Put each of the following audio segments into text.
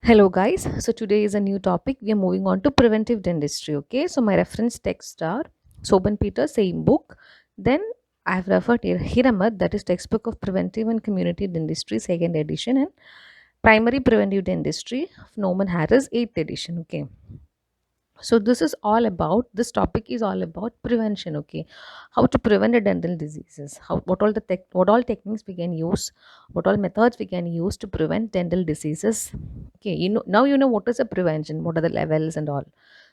Hello guys, so today is a new topic. We are moving on to preventive dentistry. Okay, so my reference texts are Soban Peter, same book. Then I have referred here Hiramad, that is textbook of preventive and community dentistry, second edition, and primary preventive dentistry of Norman Harris, eighth edition. Okay, so this topic is all about prevention. Okay, how to prevent the dental diseases, how what all techniques we can use, what all methods we can use to prevent dental diseases. Okay, now you know what is a prevention, what are the levels and all.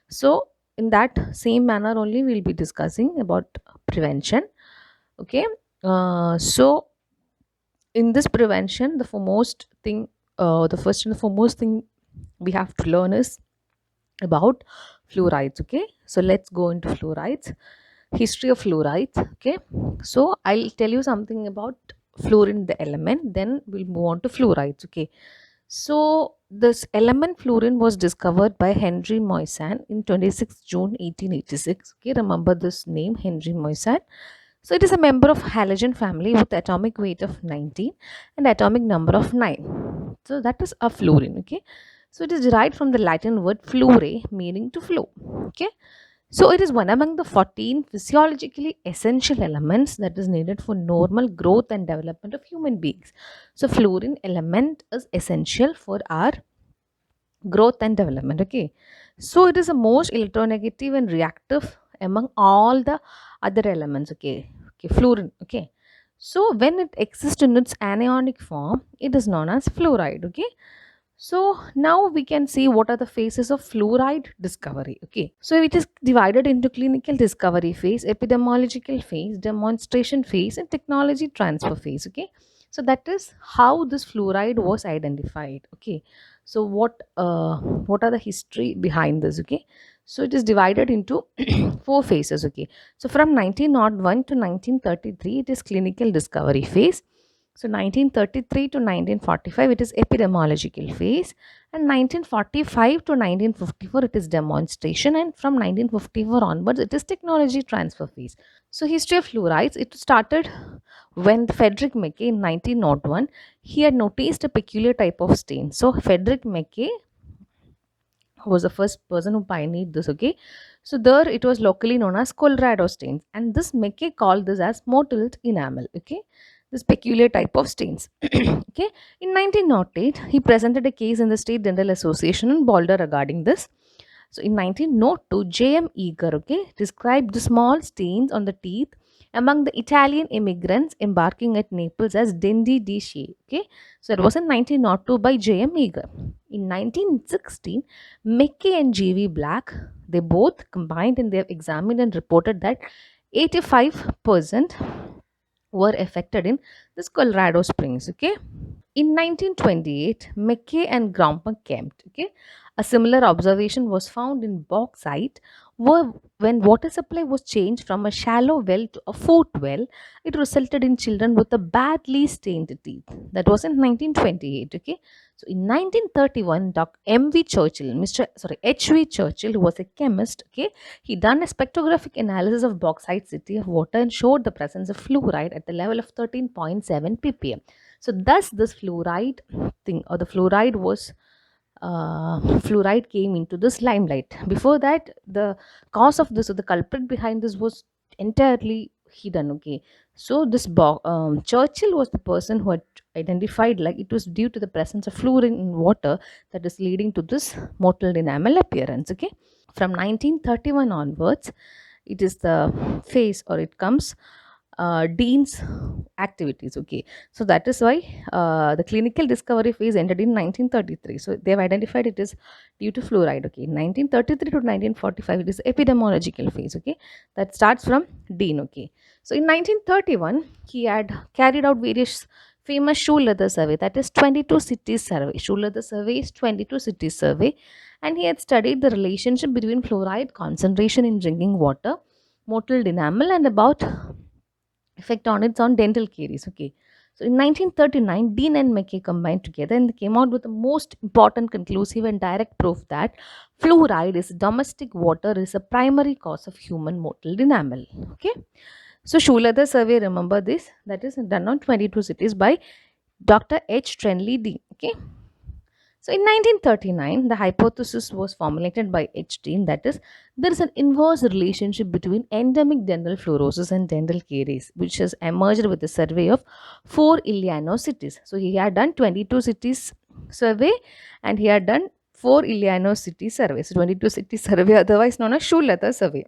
So in that same manner only we'll be discussing about prevention. Okay, so in this prevention, the first and the foremost thing we have to learn is about fluorides. Okay, so let's go into fluorides, history of fluorides. Okay, so I'll tell you something about fluorine, the element, then we'll move on to fluorides. Okay, so this element fluorine was discovered by Henry Moissan in 26 June 1886. Okay, remember this name, Henry Moissan. So it is a member of halogen family with atomic weight of 19 and atomic number of 9. So that is a fluorine. Okay, so it is derived from the Latin word fluere, meaning to flow. Okay, so it is one among the 14 physiologically essential elements that is needed for normal growth and development of human beings. So fluorine element is essential for our growth and development. Okay, so it is the most electronegative and reactive among all the other elements. Okay, fluorine. Okay, so when it exists in its anionic form, it is known as fluoride. Okay, so now we can see what are the phases of fluoride discovery. Okay, so it is divided into clinical discovery phase, epidemiological phase, demonstration phase, and technology transfer phase. Okay, so that is how this fluoride was identified. Okay, so what are the history behind this? Okay, so it is divided into four phases. Okay, so from 1901 to 1933 it is clinical discovery phase. So 1933 to 1945 it is epidemiological phase, and 1945 to 1954 it is demonstration, and from 1954 onwards it is technology transfer phase. So history of fluorides, it started when Frederick Mackay in 1901 he had noticed a peculiar type of stain. So Frederick Mackay was the first person who pioneered this. Okay, so there it was locally known as Colorado stains, and this Mackay called this as mottled enamel. Okay, this peculiar type of stains. Okay, in 1908 he presented a case in the State Dental Association in Boulder regarding this. So in 1902, J.M. Eager, okay, described the small stains on the teeth among the Italian immigrants embarking at Naples as denti di scie. Okay, so it was in 1902 by J.M. Eager. In 1916, Mickey and G.V. Black, they both combined and they have examined and reported that 85% were affected in this Colorado Springs. Okay, in 1928, Mackay and Gromper Kempt, okay, a similar observation was found in bauxite when water supply was changed from a shallow well to a foot well. It resulted in children with a badly stained teeth. That was in 1928. Okay, so in 1931, Dr. M.V. Churchill, H.V. Churchill, who was a chemist, okay, he done a spectrographic analysis of bauxite city of water and showed the presence of fluoride at the level of 13.7 ppm. So thus this fluoride thing, or the fluoride came into this limelight. Before that, the cause of this, or the culprit behind this, was entirely hidden. Okay, so Churchill was the person who had identified like it was due to the presence of fluorine in water that is leading to this mottled enamel appearance. Okay, from 1931 onwards, it is the phase, or it comes Dean's activities. Okay, so that is why the clinical discovery phase ended in 1933. So they have identified it is due to fluoride. Okay, 1933 to 1945 it is epidemiological phase. Okay, that starts from Dean. Okay, so in 1931 he had carried out various famous shoe leather survey, that is 22 cities survey. Shoe leather survey is 22 cities survey, and he had studied the relationship between fluoride concentration in drinking water, mottled enamel, and about effect on its on dental caries. Okay, so in 1939, Dean and Mackay combined together and they came out with the most important, conclusive, and direct proof that fluoride is domestic water is a primary cause of human mottled enamel. Okay, so shoe leather survey, remember this, that is done on 22 cities by Dr. H. Trenley Dean. Okay, So in 1939, the hypothesis was formulated by H. that is, there is an inverse relationship between endemic dental fluorosis and dental caries, which has emerged with a survey of 4 Illinois cities. So he had done 22 cities survey and he had done 4 Illinois city surveys, 22 city survey, otherwise known as Schuletter survey.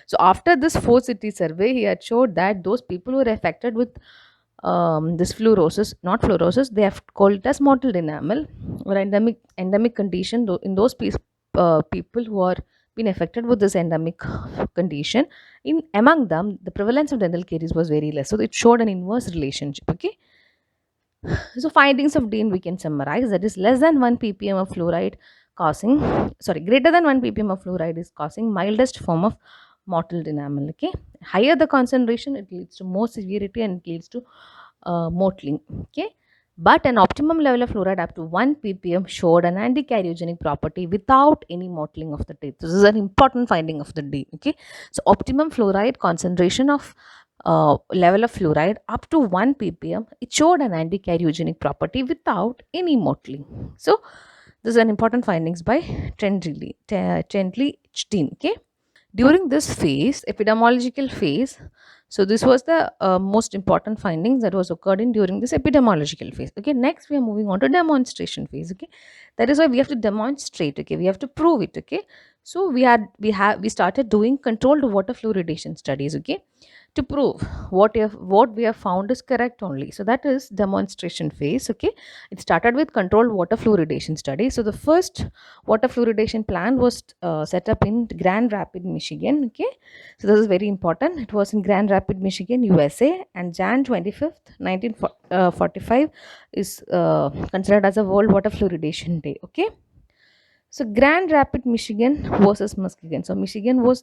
So after this 4 city survey, he had showed that those people who were affected with this fluorosis, not fluorosis, they have called it as mottled enamel or endemic condition. In those people who are been affected with this endemic condition, in among them, the prevalence of dental caries was very less. So it showed an inverse relationship. Okay. So findings of Dean we can summarize, that is less than 1 ppm of fluoride causing, sorry, greater than 1 ppm of fluoride is causing mildest form of mottled enamel. Okay, higher the concentration, it leads to more severity and it leads to mottling. Okay, but an optimum level of fluoride up to 1 ppm showed an anti-cariogenic property without any mottling of the teeth. This is an important finding of the day. Okay, so optimum fluoride concentration of level of fluoride up to 1 ppm, it showed an anti-cariogenic property without any mottling. So this is an important findings by Tentley Hdeen. Okay, during this phase, epidemiological phase, so this was the most important findings that was occurred in during this epidemiological phase. Okay, next we are moving on to demonstration phase. Okay, that is why we have to demonstrate. Okay, we have to prove it. Okay, so we started doing controlled water fluoridation studies. Okay, to prove what we have found is correct only. So that is demonstration phase. Okay, it started with controlled water fluoridation study. So the first water fluoridation plant was set up in Grand Rapids, Michigan. Okay, so this is very important. It was in Grand Rapids, Michigan, USA, and Jan 25th, 1945 is considered as a World Water Fluoridation Day. Okay, so Grand Rapids, Michigan versus Muskegon. So Michigan was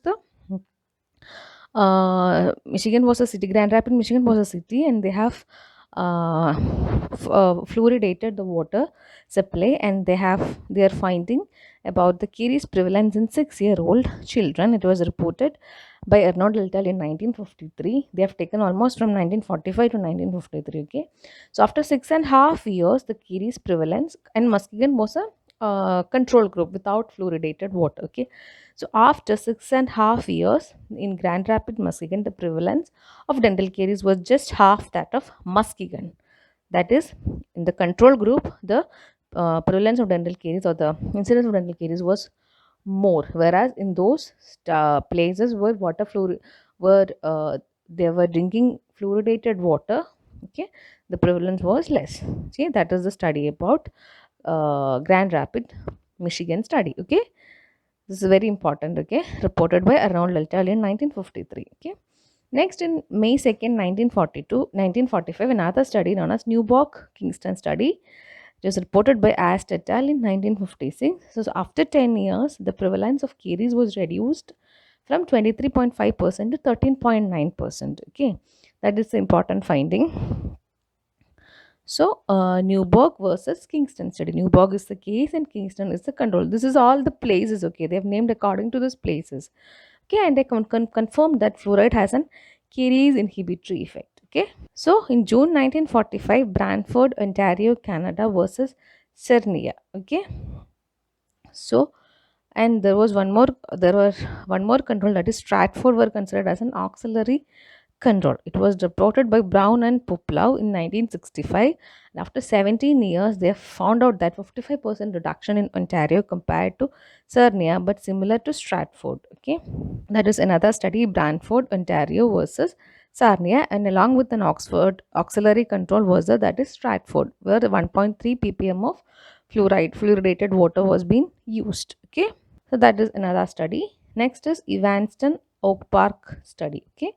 a city. Grand Rapids, Michigan was a city, and they have fluoridated the water supply, and they are finding about the caries prevalence in 6-year-old children. It was reported by Arnold Littell in 1953. They have taken almost from 1945 to 1953. Okay, so after 6.5 years, the caries prevalence, and Muskegon was a control group without fluoridated water. Okay, so after 6.5 years in Grand Rapids, Muskegon, the prevalence of dental caries was just half that of Muskegon. That is, in the control group, the prevalence of dental caries or the incidence of dental caries was more, whereas in those places where they were drinking fluoridated water, okay, the prevalence was less. See, that is the study about Grand Rapids, Michigan study. Okay, this is very important. Okay, reported by Arnold Littell in 1953. Okay, next in May 2nd, 1945, another study known as Newborg Kingston study. It was reported by Ast et al. In 1956. So after 10 years, the prevalence of caries was reduced from 23.5% to 13.9%. Okay, that is the important finding. So, Newburgh versus Kingston study. Newburgh is the case and Kingston is the control. This is all the places, okay? They have named according to these places. Okay, and they confirmed that fluoride has an caries inhibitory effect. Okay, so in June 1945, Brantford, Ontario, Canada versus Cernia. Okay, so and there were one more control, that is Stratford were considered as an auxiliary control. It was reported by Brown and Puplau in 1965. And after 17 years, they found out that 55% reduction in Ontario compared to Cernia, but similar to Stratford. Okay, that is another study, Brantford, Ontario versus Sarnia, and along with an Oxford auxiliary control was that is Stratford, where the 1.3 ppm of fluoridated water was being used. Okay, so that is another study. Next is Evanston Oak Park study. Okay,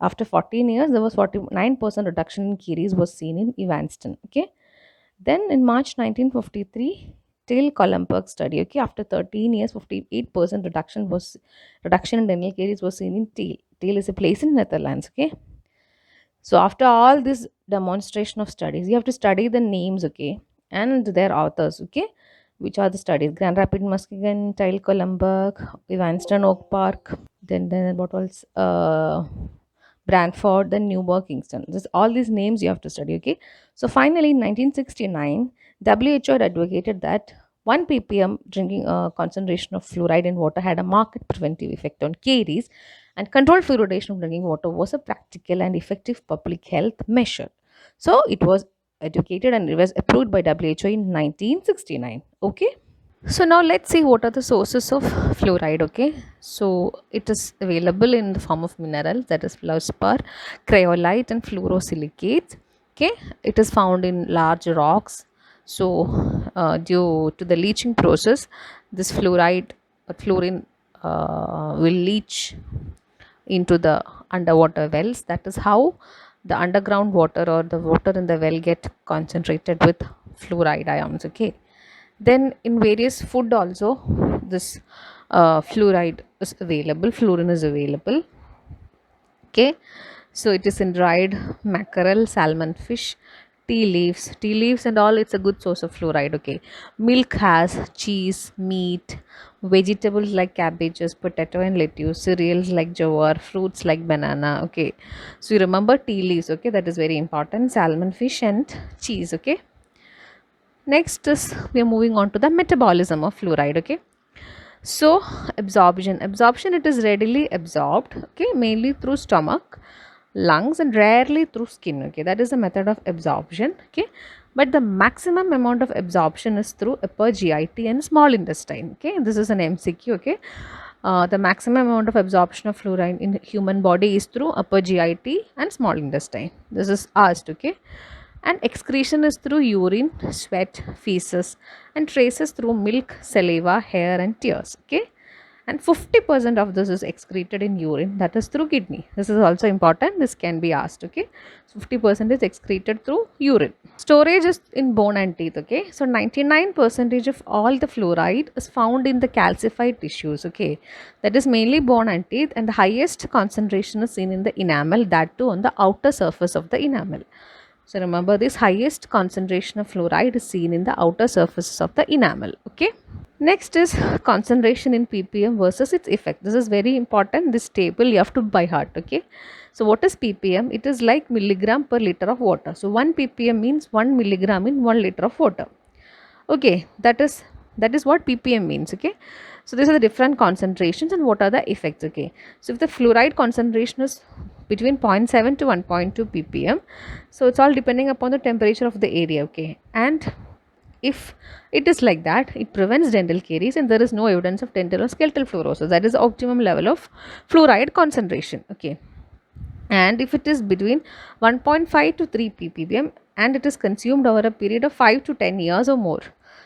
after 14 years, there was 49% reduction in caries was seen in Evanston. Okay, then in March 1953, Till Columberg study. Okay, after 13 years, 58% reduction in dental caries was seen in Till. Till is a place in Netherlands. Okay, so after all this demonstration of studies, you have to study the names. Okay, and their authors. Okay, which are the studies: Grand Rapids, Muskegon, Till Columberg, Evanston Oak Park. Then what else? Brantford, then Newburgh, Kingston. This, all these names you have to study, okay? So finally, in 1969, WHO had advocated that 1 ppm drinking concentration of fluoride in water had a marked preventive effect on caries, and controlled fluoridation of drinking water was a practical and effective public health measure. So it was educated and it was approved by WHO in 1969. Okay. So now let's see what are the sources of fluoride. Okay, so it is available in the form of minerals, that is fluorspar, cryolite, and fluorosilicates. Okay, it is found in large rocks. So due to the leaching process, this fluoride fluorine will leach into the underwater wells. That is how the underground water or the water in the well get concentrated with fluoride ions. Okay, then in various food also this fluoride is available, fluorine is available. Okay, so it is in dried mackerel, salmon, fish, tea leaves and all. It's a good source of fluoride. Okay, milk has, cheese, meat, vegetables like cabbages, potato and lettuce, cereals like jowar, fruits like banana. Okay, so you remember tea leaves. Okay, that is very important. Salmon, fish and cheese. Okay, next is we are moving on to the metabolism of fluoride. Okay, so absorption, it is readily absorbed, okay, mainly through stomach, lungs, and rarely through skin. Okay, that is the method of absorption. Okay, but the maximum amount of absorption is through upper GIT and small intestine. Okay, this is an MCQ. Okay, the maximum amount of absorption of fluoride in human body is through upper GIT and small intestine. This is asked. Okay, and excretion is through urine, sweat, feces, and traces through milk, saliva, hair, and tears. Okay, and 50% of this is excreted in urine, that is through kidney. This is also important, this can be asked. Okay, so 50% is excreted through urine. Storage is in bone and teeth. Okay, so 99% of all the fluoride is found in the calcified tissues. Okay, that is mainly bone and teeth, and the highest concentration is seen in the enamel, that too on the outer surface of the enamel. So remember, this highest concentration of fluoride is seen in the outer surfaces of the enamel. Okay. Next is concentration in ppm versus its effect. This is very important. This table you have to by heart. Okay. So what is ppm? It is like milligram per liter of water. So 1 ppm means 1 milligram in 1 liter of water. Okay, that is what ppm means. Okay, so these are the different concentrations and what are the effects. Okay, so if the fluoride concentration is between 0.7 to 1.2 ppm, so it's all depending upon the temperature of the area. Okay, and if it is like that, it prevents dental caries and there is no evidence of dental or skeletal fluorosis. That is the optimum level of fluoride concentration. Okay, and if it is between 1.5 to 3 ppm and it is consumed over a period of 5 to 10 years or more,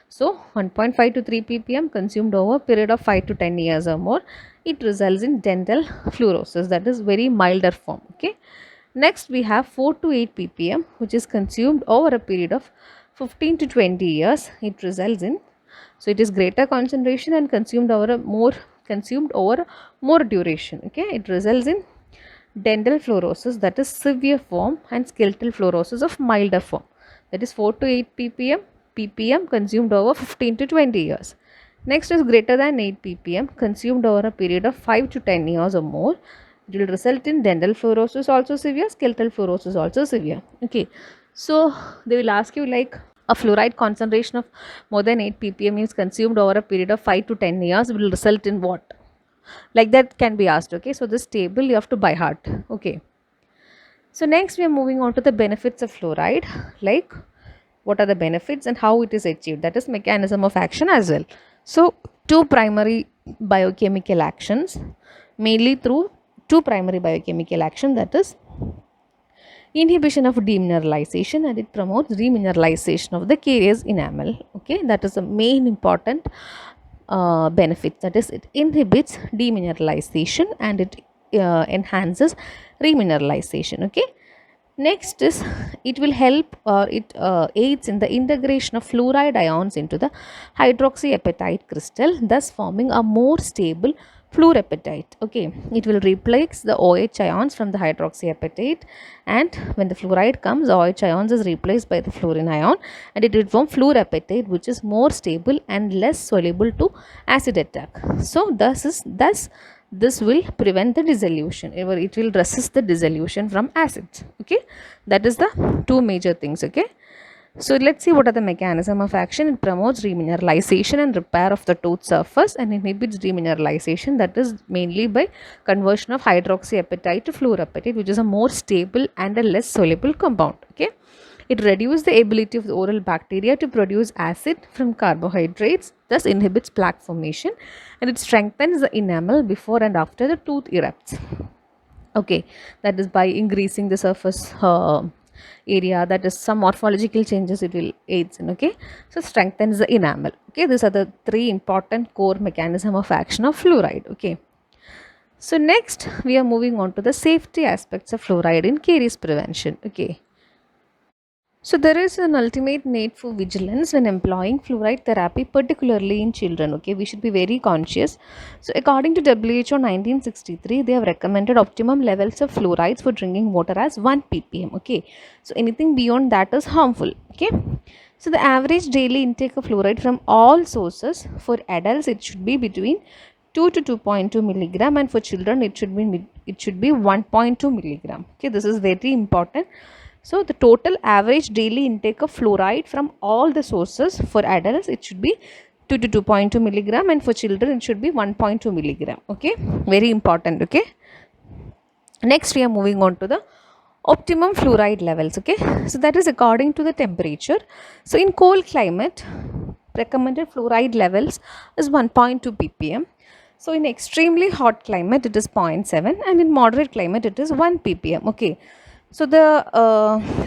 so 1.5 to 3 ppm consumed over a period of 5 to 10 years or more, it results in dental fluorosis, that is very milder form. Okay, next we have 4 to 8 ppm which is consumed over a period of 15 to 20 years, it results in, so it is greater concentration and consumed over more duration. Okay, it results in dental fluorosis, that is severe form, and skeletal fluorosis of milder form, that is 4 to 8 ppm consumed over 15 to 20 years. Next is greater than 8 ppm consumed over a period of 5 to 10 years or more, it will result in dental fluorosis also severe, skeletal fluorosis also severe. Okay, so they will ask you like a fluoride concentration of more than 8 ppm is consumed over a period of 5 to 10 years will result in what, like that can be asked. Okay, so this table you have to by heart. Okay, so next we are moving on to the benefits of fluoride, like what are the benefits and how it is achieved, that is mechanism of action as well. So two primary biochemical actions, mainly through two primary biochemical action, that is inhibition of demineralization and it promotes remineralization of the carious enamel. Okay, that is the main important benefit, that is it inhibits demineralization and it enhances remineralization. Okay, next is it will help or it aids in the integration of fluoride ions into the hydroxyapatite crystal, thus forming a more stable fluorapatite. Okay, it will replace the OH ions from the hydroxyapatite, and when the fluoride comes, OH ions is replaced by the fluorine ion and it will form fluorapatite, which is more stable and less soluble to acid attack. So thus This will prevent the dissolution, or it will resist the dissolution from acids. Okay, that is the two major things. Okay, so let's see what are the mechanism of action. It promotes remineralization and repair of the tooth surface and inhibits demineralization, that is mainly by conversion of hydroxyapatite to fluorapatite, which is a more stable and a less soluble compound. Okay, it reduces the ability of the oral bacteria to produce acid from carbohydrates, thus inhibits plaque formation, and it strengthens the enamel before and after the tooth erupts. Okay, that is by increasing the surface area, that is some morphological changes it will aids in. Okay, so strengthens the enamel. Okay, these are the three important core mechanism of action of fluoride. Okay, so next we are moving on to the safety aspects of fluoride in caries prevention. Okay, so there is an ultimate need for vigilance when employing fluoride therapy, particularly in children. Okay, we should be very conscious. So according to WHO 1963, they have recommended optimum levels of fluorides for drinking water as 1 ppm. Okay, so anything beyond that is harmful. Okay, so the average daily intake of fluoride from all sources for adults, it should be between 2 to 2.2 milligram, and for children it should be 1.2 milligram. Okay, this is very important. So the total average daily intake of fluoride from all the sources for adults, it should be 2 to 2.2 milligram, and for children it should be 1.2 milligram. Okay, very important. Okay, next we are moving on to the optimum fluoride levels. Okay, so that is according to the temperature. So in cold climate, recommended fluoride levels is 1.2 ppm. So in extremely hot climate it is 0.7, and in moderate climate it is 1 ppm. Okay, so the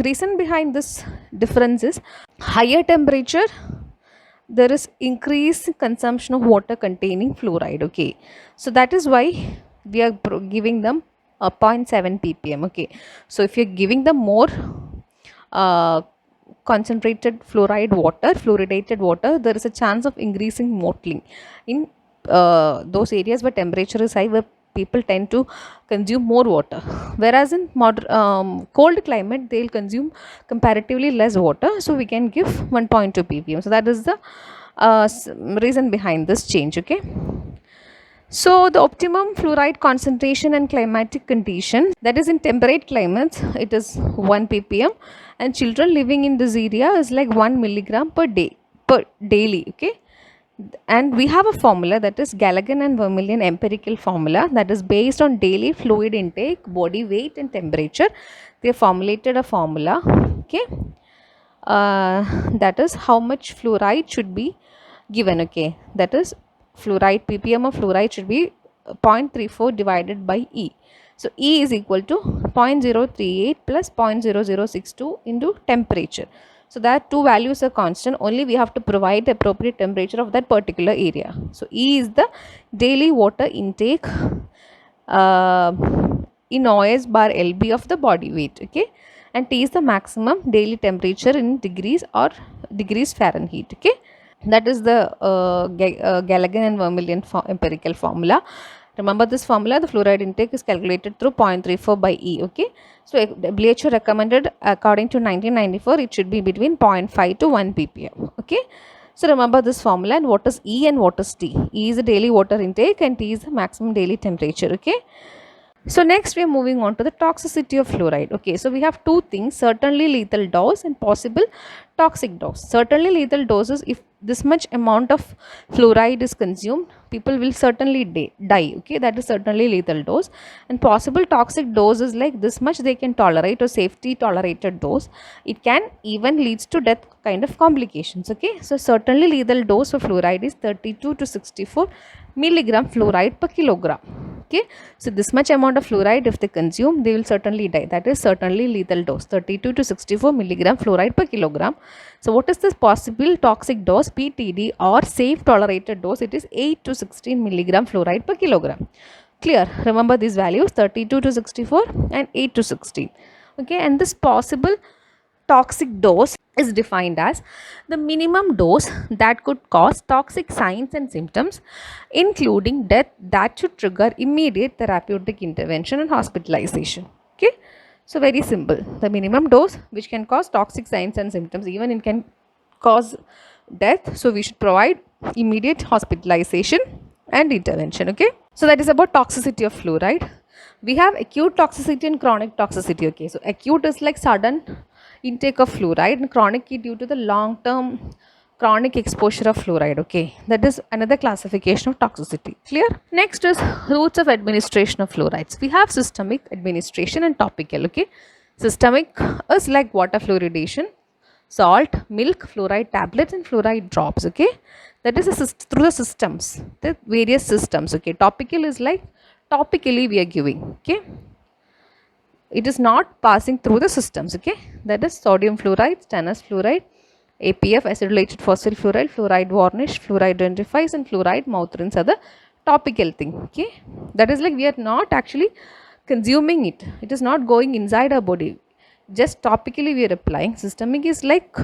reason behind this difference is higher temperature, there is increased consumption of water containing fluoride. Okay, so that is why we are giving them a 0.7 ppm. Okay, so if you're giving them more concentrated fluoridated water, there is a chance of increasing mottling in those areas where temperature is high, where people tend to consume more water, whereas in cold climate they will consume comparatively less water, so we can give 1.2 ppm. So that is the reason behind this change. Okay, so the optimum fluoride concentration and climatic condition, that is in temperate climates it is 1 ppm, and children living in this area is like 1 milligram per day per daily. Okay, and we have a formula, that is Galligan and Vermeulen empirical formula, that is based on daily fluid intake, body weight and temperature. They formulated a formula. Okay, that is how much fluoride should be given. Okay, that is fluoride, ppm of fluoride should be 0.34 divided by E. So E is equal to 0.038 plus 0.0062 into temperature. So that two values are constant, only we have to provide the appropriate temperature of that particular area. So E is the daily water intake in OS bar LB of the body weight. Okay, and T is the maximum daily temperature in degrees or degrees Fahrenheit. Okay, that is the Galligan and Vermeulen empirical formula. Remember this formula, the fluoride intake is calculated through 0.34 by E. Okay, so WHO recommended according to 1994 it should be between 0.5 to 1 ppm. Okay, so remember this formula, and what is E and what is T. E is the daily water intake and T is the maximum daily temperature. Okay, so next we are moving on to the toxicity of fluoride. Okay, so we have two things, certainly lethal dose and possible toxic dose. Certainly lethal doses, if this much amount of fluoride is consumed, people will certainly die. Okay, that is certainly lethal dose. And possible toxic dose is like this much they can tolerate, or safety tolerated dose. It can even leads to death kind of complications. Okay, so certainly lethal dose for fluoride is 32 to 64 milligram fluoride per kilogram. Okay, so this much amount of fluoride if they consume, they will certainly die. That is certainly lethal dose, 32 to 64 milligram fluoride per kilogram. So what is this possible toxic dose, PTD, or safe tolerated dose? It is 8 to 16 milligram fluoride per kilogram. Clear? Remember these values, 32 to 64 and 8 to 16. Okay, and this possible toxic dose is defined as the minimum dose that could cause toxic signs and symptoms, including death, that should trigger immediate therapeutic intervention and hospitalization. Okay, so very simple, the minimum dose which can cause toxic signs and symptoms, even it can cause death, so we should provide immediate hospitalization and intervention. Okay. So that is about toxicity of fluoride. We have acute toxicity and chronic toxicity. Okay, so acute is like sudden intake of fluoride, and chronic is due to the long term chronic exposure of fluoride. Okay, that is another classification of toxicity. Clear? Next is routes of administration of fluorides. We have systemic administration and topical. Okay, systemic is like water fluoridation, salt, milk, fluoride tablets and fluoride drops. Okay, that is through the systems, the various systems. Okay, topical is like topically we are giving. Okay, it is not passing through the systems. Okay, that is sodium fluoride, stannous fluoride, APF, acidylated fossil fluoride, fluoride varnish, fluoride densifies and fluoride mouth rinse are the topical thing. Okay, that is like we are not actually consuming it, it is not going inside our body, just topically we are applying. Systemic is like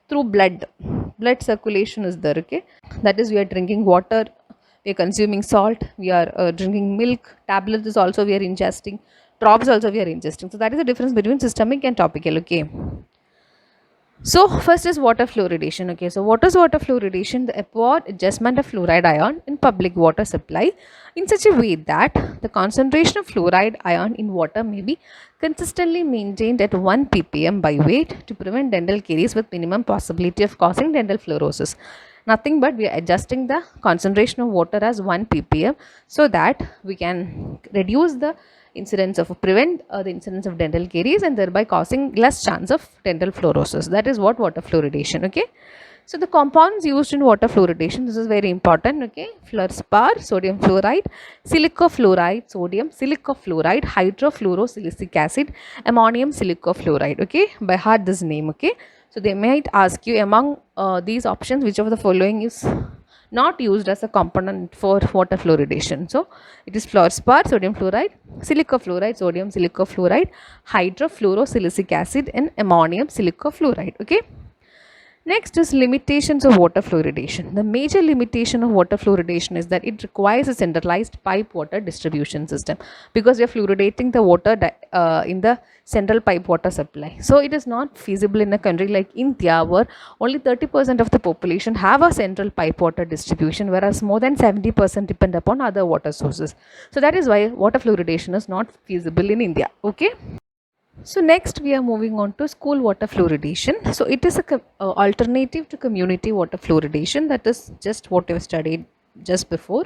through blood circulation is there. Okay, that is we are drinking water, we are consuming salt, we are drinking milk, tablets is also we are ingesting, drops also we are ingesting. So that is the difference between systemic and topical. Okay, so first is water fluoridation. Okay, so what is water fluoridation? The upward adjustment of fluoride ion in public water supply in such a way that the concentration of fluoride ion in water may be consistently maintained at 1 ppm by weight to prevent dental caries with minimum possibility of causing dental fluorosis. Nothing but we are adjusting the concentration of water as 1 ppm so that we can reduce the incidence of prevent the incidence of dental caries and thereby causing less chance of dental fluorosis. That is what water fluoridation. Okay, so the compounds used in water fluoridation, this is very important. Okay, fluorspar, sodium fluoride, silicofluoride, sodium silicofluoride, hydrofluorosilicic acid, ammonium silicofluoride. Okay, by heart this name. Okay, so they might ask you among these options which of the following is not used as a component for water fluoridation. So it is fluorspar, sodium fluoride, silicofluoride, sodium silicofluoride, hydrofluorosilicic acid and ammonium silicofluoride. Okay. Next is limitations of water fluoridation. The major limitation of water fluoridation is that it requires a centralized pipe water distribution system because we are fluoridating the water in the central pipe water supply. So it is not feasible in a country like India where only 30% of the population have a central pipe water distribution, whereas more than 70% depend upon other water sources. So that is why water fluoridation is not feasible in India. Okay. So next we are moving on to school water fluoridation. So it is a alternative to community water fluoridation, that is just what we have studied just before.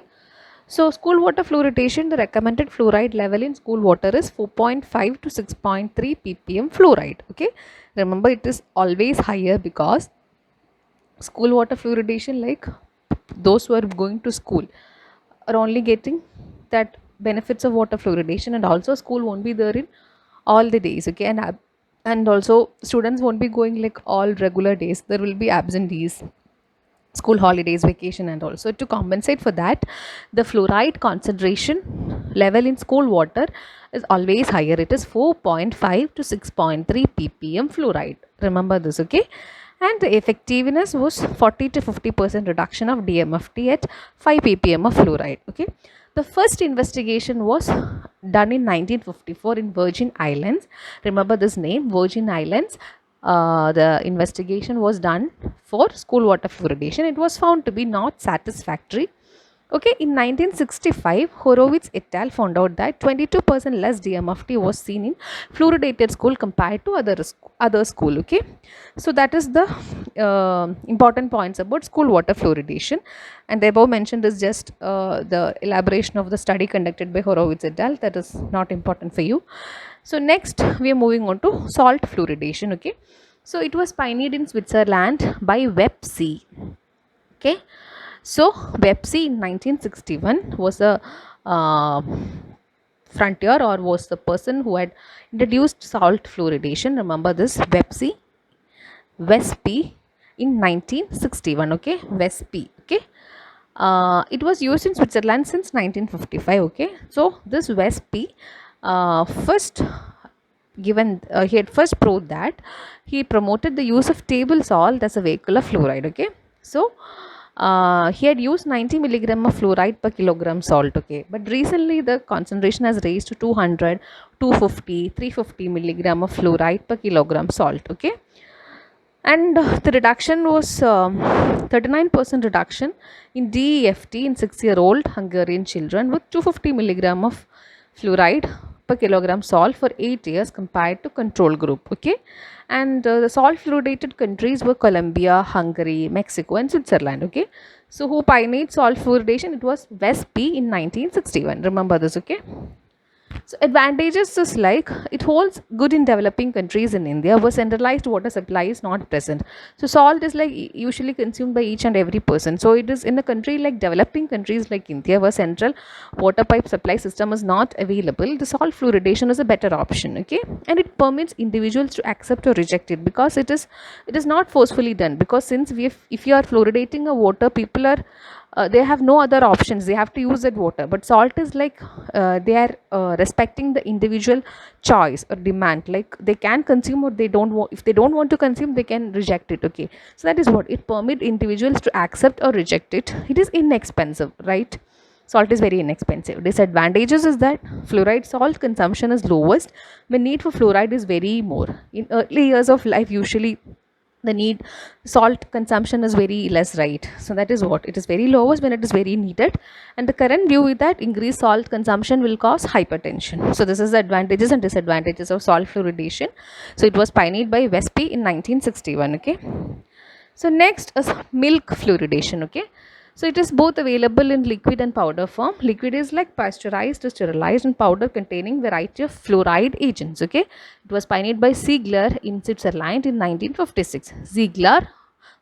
So school water fluoridation, the recommended fluoride level in school water is 4.5 to 6.3 ppm fluoride. Okay, remember it is always higher because school water fluoridation, like those who are going to school are only getting that benefits of water fluoridation, and also school won't be there in all the days. Okay, and also students won't be going like all regular days, there will be absentees, school holidays, vacation, and also to compensate for that the fluoride concentration level in school water is always higher. It is 4.5 to 6.3 ppm fluoride, remember this. Okay, and the effectiveness was 40 to 50% reduction of DMFT at 5 ppm of fluoride. Okay, the first investigation was done in 1954 in Virgin Islands. Remember this name, Virgin Islands. The investigation was done for school water fluoridation. It was found to be not satisfactory. Okay, in 1965, Horowitz et al. Found out that 22% less DMFT was seen in fluoridated school compared to other school. Okay, so that is the important points about school water fluoridation, and the above mentioned is just the elaboration of the study conducted by Horowitz et al. That is not important for you. So next we are moving on to salt fluoridation. Okay, so it was pioneered in Switzerland by Webse. Okay, so Webse in 1961 was a frontier, or was the person who had introduced salt fluoridation. Remember this, Webse in 1961. Okay, Webse. Okay, it was used in Switzerland since 1955. Okay, so this Webse first given he had first proved that he promoted the use of table salt as a vehicle of fluoride. Okay, so he had used 90 milligram of fluoride per kilogram salt. Okay, but recently the concentration has raised to 200, 250, 350 milligram of fluoride per kilogram salt. Okay, And the reduction was 39% reduction in DEFT in 6-year-old Hungarian children with 250 milligram of fluoride per kilogram salt for 8 years compared to control group. Okay, and the salt fluoridated countries were Colombia, Hungary, Mexico and Switzerland. Okay, so who pioneered salt fluoridation? It was Westby in 1961. Remember this. Okay, so advantages is like it holds good in developing countries in India where centralized water supply is not present. So salt is like usually consumed by each and every person. So it is in a country like developing countries like India where central water pipe supply system is not available. The salt fluoridation is a better option. Okay, and it permits individuals to accept or reject it because it is not forcefully done. Because since if you are fluoridating a water, people are they have no other options, they have to use that water. But salt is like they are respecting the individual choice or demand, like they can consume or they don't want. If they don't want to consume, they can reject it. Okay, so that is what it permit individuals to accept or reject it. It is inexpensive, right? Salt is very inexpensive. Disadvantages is that fluoride salt consumption is lowest when need for fluoride is very more. In early years of life, usually the need salt consumption is very less, right? So that is what it is very lowest when it is very needed. And the current view is that increased salt consumption will cause hypertension. So this is the advantages and disadvantages of salt fluoridation. So it was pioneered by Westby in 1961. Okay, so next is milk fluoridation. Okay, so it is both available in liquid and powder form. Liquid is like pasteurized or sterilized, and powder containing variety of fluoride agents. Okay, it was pioneered by Ziegler in Switzerland in 1956. Ziegler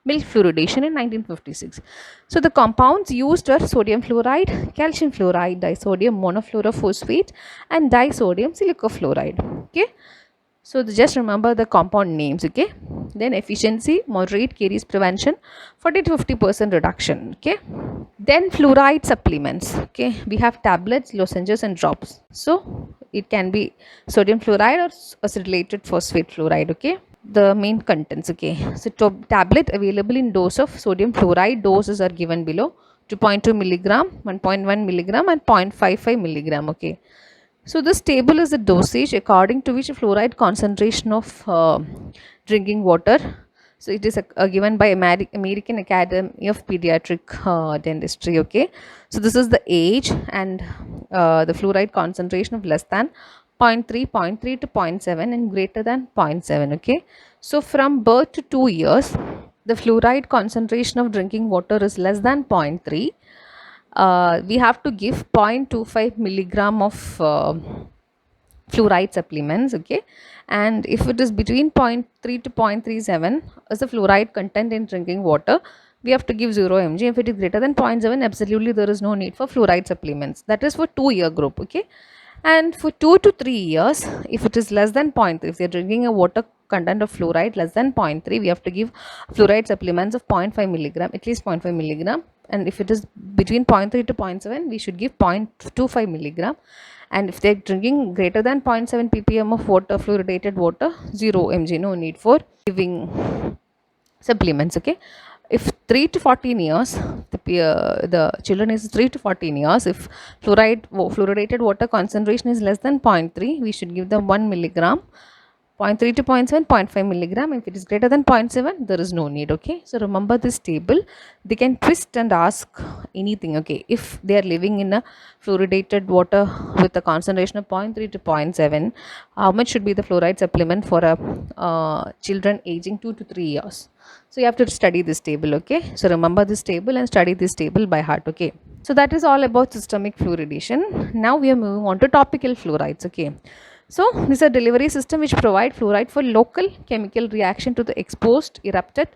milk fluoridation in 1956. So the compounds used are sodium fluoride, calcium fluoride, disodium monofluorophosphate and disodium silicofluoride. Okay, so just remember the compound names. Okay, then efficiency moderate, carries prevention 40 to 50% reduction. Okay, then fluoride supplements. Okay, we have tablets, lozenges and drops. So it can be sodium fluoride or acylated phosphate fluoride. Okay, the main contents. Okay, so tablet available in dose of sodium fluoride, doses are given below: 2.2 milligram, 1.1 milligram and 0.55 milligram. Okay, so this table is the dosage according to which fluoride concentration of drinking water. So it is given by American Academy of Pediatric Dentistry. Okay, so this is the age and the fluoride concentration of less than 0.3, 0.3 to 0.7 and greater than 0.7. Okay, so from birth to 2 years, the fluoride concentration of drinking water is less than 0.3. We have to give 0.25 milligram of fluoride supplements. Okay, and if it is between 0.3 to 0.37 as the fluoride content in drinking water, we have to give 0 mg. If it is greater than 0.7, absolutely there is no need for fluoride supplements. That is for 2-year group. Okay, and for 2 to 3 years, if it is less than 0.3, if they are drinking a water content of fluoride less than 0.3, we have to give fluoride supplements of 0.5 milligram, at least 0.5 milligram. And if it is between 0.3 to 0.7, we should give 0.25 milligram. And if they are drinking greater than 0.7 ppm of water, fluoridated water, 0 mg, no need for giving supplements. Okay, if 3 to 14 years, the children is 3 to 14 years, if fluoridated water concentration is less than 0.3, we should give them 1 milligram. 0.3 to 0.7, 0.5 milligram. If it is greater than 0.7, there is no need. Okay, so remember this table. They can twist and ask anything. Okay, if they are living in a fluoridated water with a concentration of 0.3 to 0.7, how much should be the fluoride supplement for a children aging 2 to 3 years? So you have to study this table. Okay, so remember this table and study this table by heart. Okay, so that is all about systemic fluoridation. Now we are moving on to topical fluorides. Okay, so this is a delivery system which provide fluoride for local chemical reaction to the exposed erupted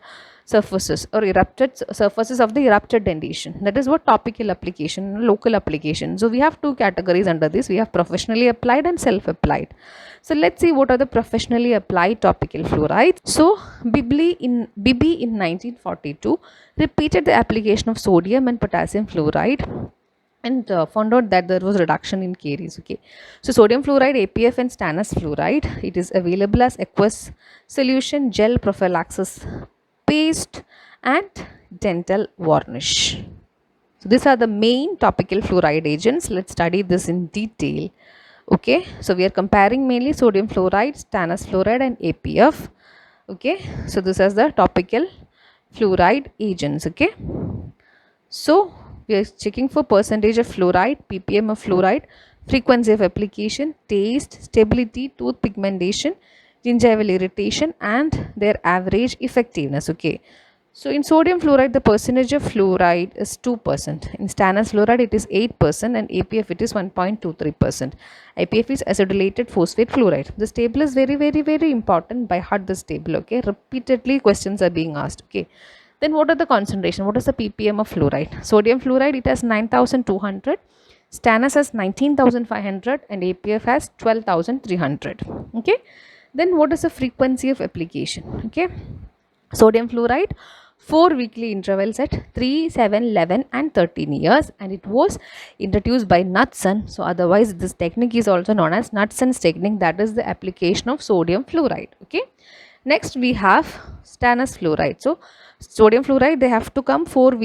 surfaces or erupted surfaces of the erupted dentition. That is what topical application, local application. So we have two categories under this. We have professionally applied and self-applied. So let's see what are the professionally applied topical fluorides. So Bibby in 1942 repeated the application of sodium and potassium fluoride and found out that there was reduction in caries. Okay, so sodium fluoride, APF and stannous fluoride, it is available as aqueous solution, gel, prophylaxis paste and dental varnish. So these are the main topical fluoride agents. Let's study this in detail. Okay, so we are comparing mainly sodium fluoride, stannous fluoride and APF. Okay, so this is the topical fluoride agents. Okay, so we are checking for percentage of fluoride, ppm of fluoride, frequency of application, taste, stability, tooth pigmentation, gingival irritation, and their average effectiveness. Okay, so in sodium fluoride, the percentage of fluoride is 2%. In stannous fluoride, it is 8%, and APF it is 1.23%. APF is acidylated phosphate fluoride. This table is very, very, very important. By heart this table. Okay, repeatedly questions are being asked. Okay, then what are the concentration? What is the ppm of fluoride? Sodium fluoride, it has 9,200. Stannous has 19,500 and APF has 12,300. Okay, then what is the frequency of application? Okay, sodium fluoride 4 weekly intervals at 3, 7, 11 and 13 years, and it was introduced by Knudsen. So otherwise this technique is also known as Knudsen's technique, that is the application of sodium fluoride. Okay, next we have stannous fluoride. So sodium fluoride, they have to come 4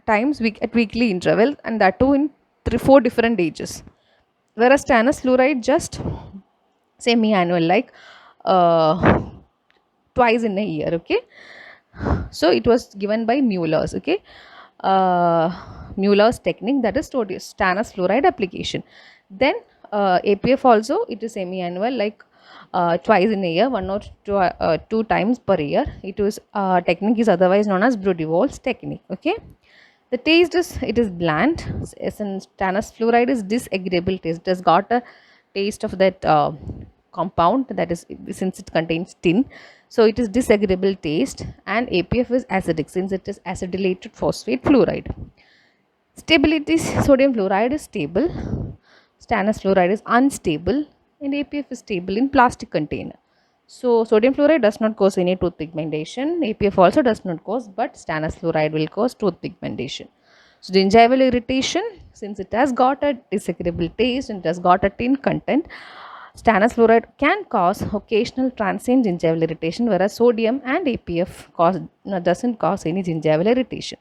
times at weekly interval, and that too in 4 different ages, whereas stannous fluoride just semi-annual, like twice in a year. Okay, so it was given by Mueller's. Okay, Mueller's technique, that is stannous fluoride application. Then APF also, it is semi-annual, like twice in a year, 1 or 2 times per year. It was technique is otherwise known as Brudivol's technique. Okay, the taste is, it is bland. As in stannous fluoride is disagreeable taste. It has got a taste of that compound, that is, since it contains tin, so it is disagreeable taste. And APF is acidic, since it is acidylated phosphate fluoride. Stability, sodium fluoride is stable, stannous fluoride is unstable, and APF is stable in plastic container. So sodium fluoride does not cause any tooth pigmentation, APF also does not cause, but stannous fluoride will cause tooth pigmentation. So gingival irritation, since it has got a disagreeable taste and it has got a tin content, stannous fluoride can cause occasional transient gingival irritation, whereas sodium and APF doesn't cause any gingival irritation.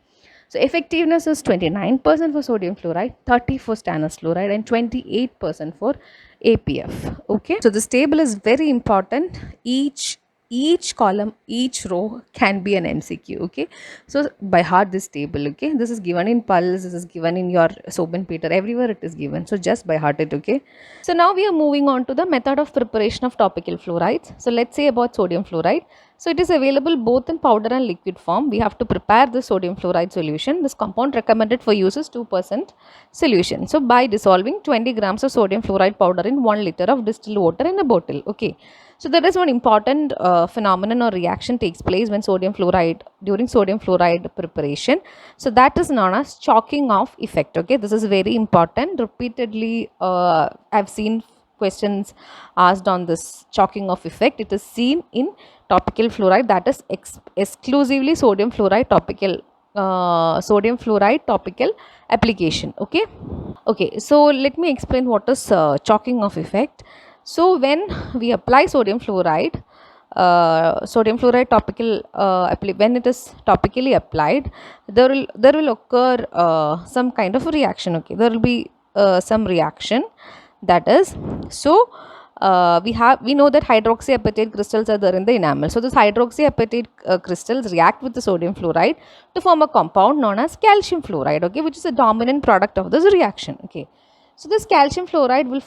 So effectiveness is 29% for sodium fluoride, 30% for stannous fluoride, and 28% for APF. Okay, so this table is very important. Each column, each row can be an MCQ. Okay, so by heart this table. Okay, this is given in Pulse, this is given in your Soben-Peter, everywhere it is given, so just by heart it. Okay, so now we are moving on to the method of preparation of topical fluorides. So let's say about sodium fluoride. So it is available both in powder and liquid form. We have to prepare the sodium fluoride solution. This compound recommended for use is 2% solution. So by dissolving 20 grams of sodium fluoride powder in 1 liter of distilled water in a bottle. Okay, so there is one important phenomenon or reaction takes place when during sodium fluoride preparation. So that is known as chalking off effect. Okay, this is very important. Repeatedly I've seen questions asked on this chalking off effect. It is seen in topical fluoride, that is exclusively sodium fluoride topical application. Okay, so let me explain what is chalking off effect. So when we apply sodium fluoride topical when it is topically applied, there will occur some kind of a reaction. Okay, there will be some reaction, that is, so we know that hydroxyapatite crystals are there in the enamel. So this hydroxyapatite crystals react with the sodium fluoride to form a compound known as calcium fluoride. Okay, which is a dominant product of this reaction. Okay, so this calcium fluoride will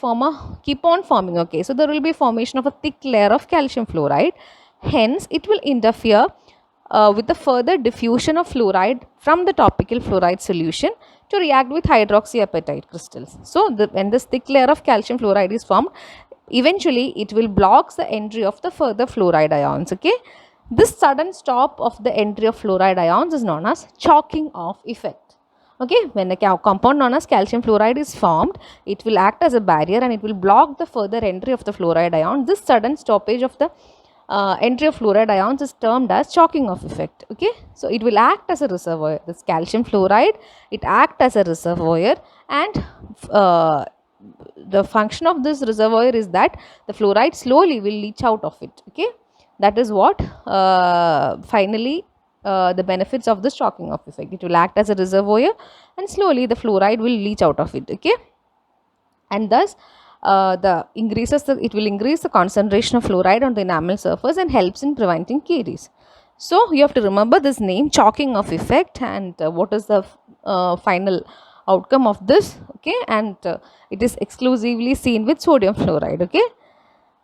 keep on forming. Okay, so there will be formation of a thick layer of calcium fluoride. Hence, it will interfere with the further diffusion of fluoride from the topical fluoride solution to react with hydroxyapatite crystals. So when this thick layer of calcium fluoride is formed, eventually it will block the entry of the further fluoride ions. Okay, this sudden stop of the entry of fluoride ions is known as chalking off effect. Okay, when a compound known as calcium fluoride is formed, it will act as a barrier and it will block the further entry of the fluoride ion. This sudden stoppage of the entry of fluoride ions is termed as chalking off effect. Okay, so it will act as a reservoir. This calcium fluoride, it acts as a reservoir, and the function of this reservoir is that the fluoride slowly will leach out of it. Okay, that is what finally the benefits of this chalking off effect. It will act as a reservoir and slowly the fluoride will leach out of it. Okay, and thus it will increase the concentration of fluoride on the enamel surface and helps in preventing caries. So you have to remember this name, chalking of effect, and what is the final outcome of this, okay, and it is exclusively seen with sodium fluoride, okay.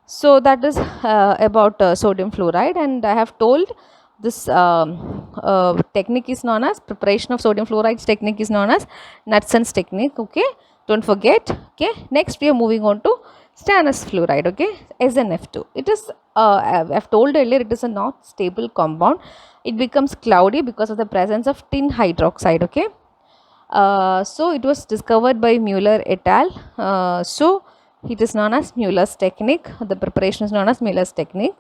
So that is about sodium fluoride, and I have told this technique is known as preparation of sodium fluoride technique is known as Knudsen's technique, okay, don't forget, okay. Next we are moving on to stannous fluoride, okay, SNF2. It is I've told earlier, it is a not stable compound. It becomes cloudy because of the presence of tin hydroxide, okay. So it was discovered by Mueller et al. So it is known as Mueller's technique. The preparation is known as Mueller's technique.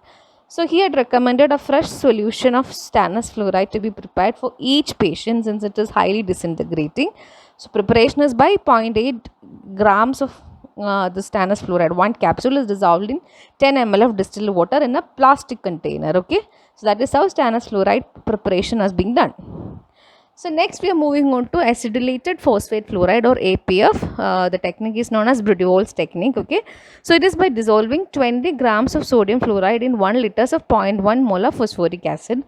So he had recommended a fresh solution of stannous fluoride to be prepared for each patient since it is highly disintegrating. So preparation is by 0.8 grams of the stannous fluoride. One capsule is dissolved in 10 ml of distilled water in a plastic container, okay. So that is how stannous fluoride preparation has been done. So next we are moving on to acidylated phosphate fluoride or APF. The technique is known as Brudivol's technique, okay. So it is by dissolving 20 grams of sodium fluoride in 1 liters of 0.1 mole of phosphoric acid,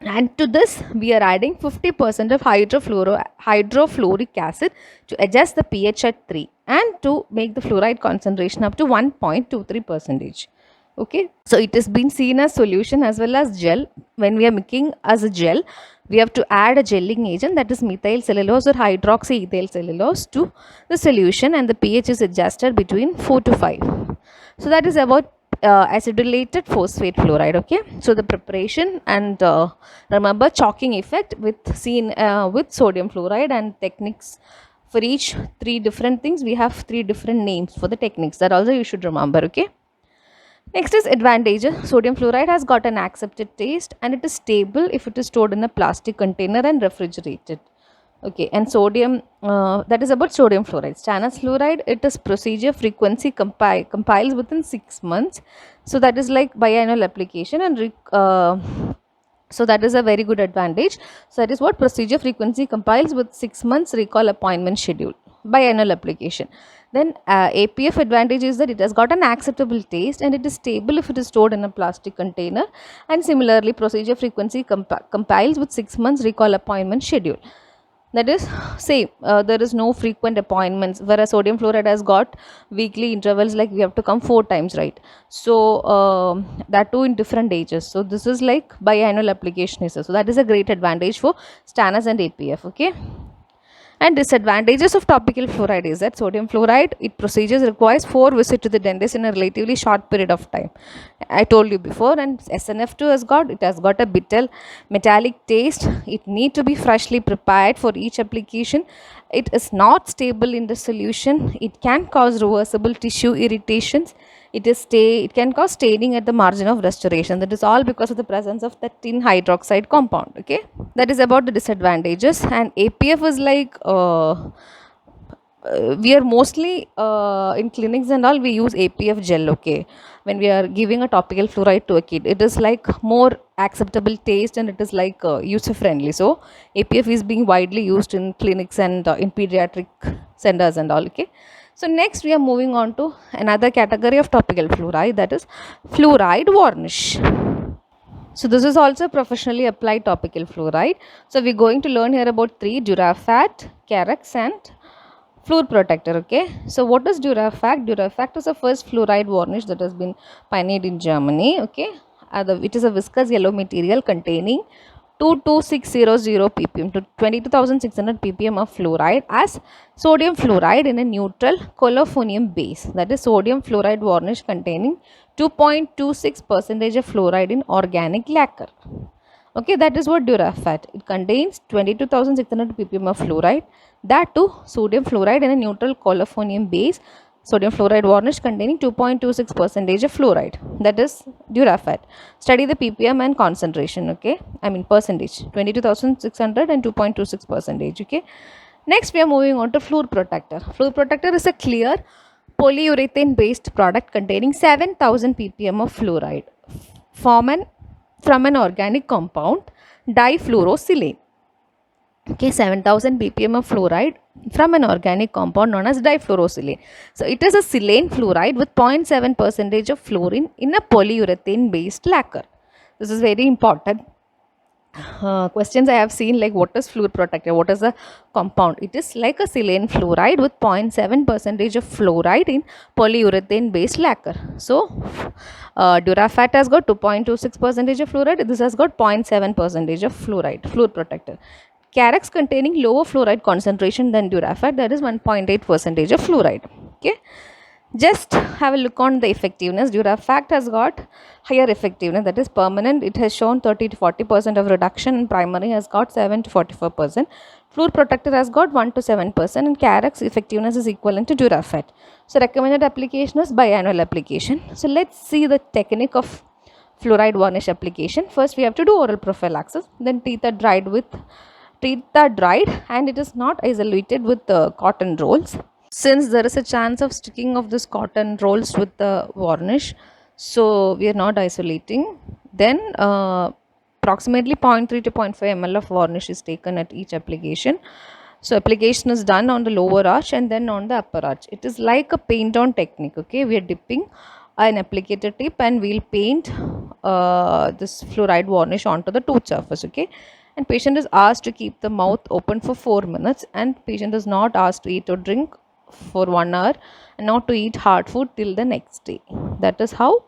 and to this we are adding 50% of hydrofluoric acid to adjust the pH at 3 and to make the fluoride concentration up to 1.23%. Okay, so it has been seen as solution as well as gel. When we are making as a gel, we have to add a gelling agent, that is methyl cellulose or hydroxyethyl cellulose, to the solution, and the pH is adjusted between 4 to 5. So that is about acidylated phosphate fluoride, okay. So the preparation and remember chalking effect with with sodium fluoride, and techniques for each 3 different things. We have 3 different names for the techniques, that also you should remember, okay. Next is advantages. Sodium fluoride has got an accepted taste and it is stable if it is stored in a plastic container and refrigerated. Okay, and sodium, that is about sodium fluoride. Stannous fluoride, it is procedure frequency compiles within 6 months. So that is like biannual application, and so that is a very good advantage. So that is what procedure frequency compiles with 6 months recall appointment schedule, biannual application. Then APF advantage is that it has got an acceptable taste and it is stable if it is stored in a plastic container, and similarly procedure frequency compiles with 6 months recall appointment schedule. That is same, there is no frequent appointments, whereas sodium fluoride has got weekly intervals, like we have to come 4 times, right. So that too in different ages. So this is like biannual application is, so that is a great advantage for stannous and APF, okay. And disadvantages of topical fluoride is that sodium fluoride, it procedures requires 4 visits to the dentist in a relatively short period of time. I told you before. And SNF2 has got a bitter metallic taste. It need to be freshly prepared for each application. It is not stable in the solution. It can cause reversible tissue irritations. It can cause staining at the margin of restoration. That is all because of the presence of the tin hydroxide compound, okay. That is about the disadvantages. And APF is like we are mostly in clinics and all, we use APF gel, okay, when we are giving a topical fluoride to a kid. It is like more acceptable taste and it is like user friendly. So APF is being widely used in clinics and in pediatric centers and all, okay. So next we are moving on to another category of topical fluoride, that is fluoride varnish. So this is also professionally applied topical fluoride. So we are going to learn here about 3: Durafat, Carex and Fluor Protector, okay. So what is Durafact? Durafact is the first fluoride varnish that has been pioneered in Germany, okay. It is a viscous yellow material containing 22600 ppm to 22,600 ppm of fluoride as sodium fluoride in a neutral colophonium base. That is sodium fluoride varnish containing 2.26% of fluoride in organic lacquer. Okay, that is what Durafat. It contains 22,600 ppm of fluoride, that too sodium fluoride in a neutral colophonium base. Sodium fluoride varnish containing 2.26% of fluoride, that is Durafat. Study the ppm and concentration, okay, I mean percentage, 22,600 and 2.26%, okay. Next we are moving on to Fluor Protector. Fluor Protector is a clear polyurethane based product containing 7,000 ppm of fluoride from an organic compound difluorosilane. Okay, 7000 ppm of fluoride from an organic compound known as difluorosilane. So it is a silane fluoride with 0.7 percentage of fluorine in a polyurethane based lacquer. This is very important. Questions I have seen, like what is fluid protector, what is the compound? It is like a silane fluoride with 0.7 percentage of fluoride in polyurethane based lacquer. So Durafat has got 2.26 percentage of fluoride, this has got 0.7 percentage of fluoride, fluid protector. Carex containing lower fluoride concentration than Durafat, that is 1.8 percentage of fluoride. Okay, just have a look on the effectiveness. Durafact has got higher effectiveness, that is permanent. It has shown 30 to 40% of reduction, and primary has got 7 to 44%. Fluid protector has got 1 to 7%, and Carex effectiveness is equivalent to Durafat. So recommended application is biannual application. So let's see the technique of fluoride varnish application. First we have to do oral prophylaxis, then teeth are dried and it is not isolated with cotton rolls. Since there is a chance of sticking of this cotton rolls with the varnish, so we are not isolating. Then approximately 0.3 to 0.5 ml of varnish is taken at each application. So application is done on the lower arch and then on the upper arch. It is like a paint on technique. Okay, we are dipping an applicator tip and we'll paint this fluoride varnish onto the tooth surface. Okay, and patient is asked to keep the mouth open for 4 minutes, and patient is not asked to eat or drink for 1 hour and not to eat hard food till the next day. That is how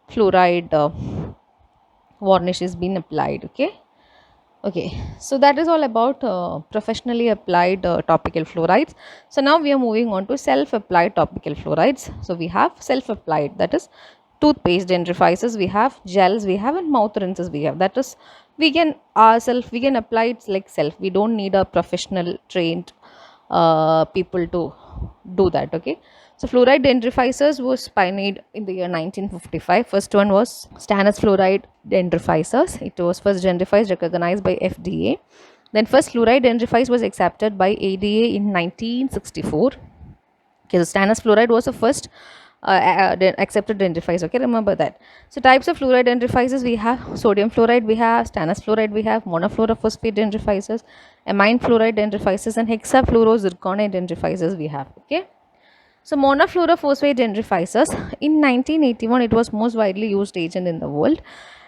fluoride varnish is being applied. Okay, so that is all about professionally applied topical fluorides. So now we are moving on to self applied topical fluorides. So we have self applied, that is toothpaste dendrifiers, we have gels, we have, and mouth rinses we have. That is, we can apply it like self. We don't need a professional trained people to do that. Okay, so fluoride dendrifiers was pioneered in the year 1955. First one was stannous fluoride dendrifiers. It was first dendrifiers recognized by FDA. Then first fluoride dendrifiers was accepted by ADA in 1964. Okay, so stannous fluoride was the first accepted dendrifiers. Okay, remember that. So types of fluoride dendrifiers, we have sodium fluoride, we have stannous fluoride, we have monofluorophosphate dendrifiers, amine fluoride dendrifiers, and hexafluorozirconate dendrifiers we have. Okay, so monofluorophosphate dendrifiers, in 1981 it was most widely used agent in the world,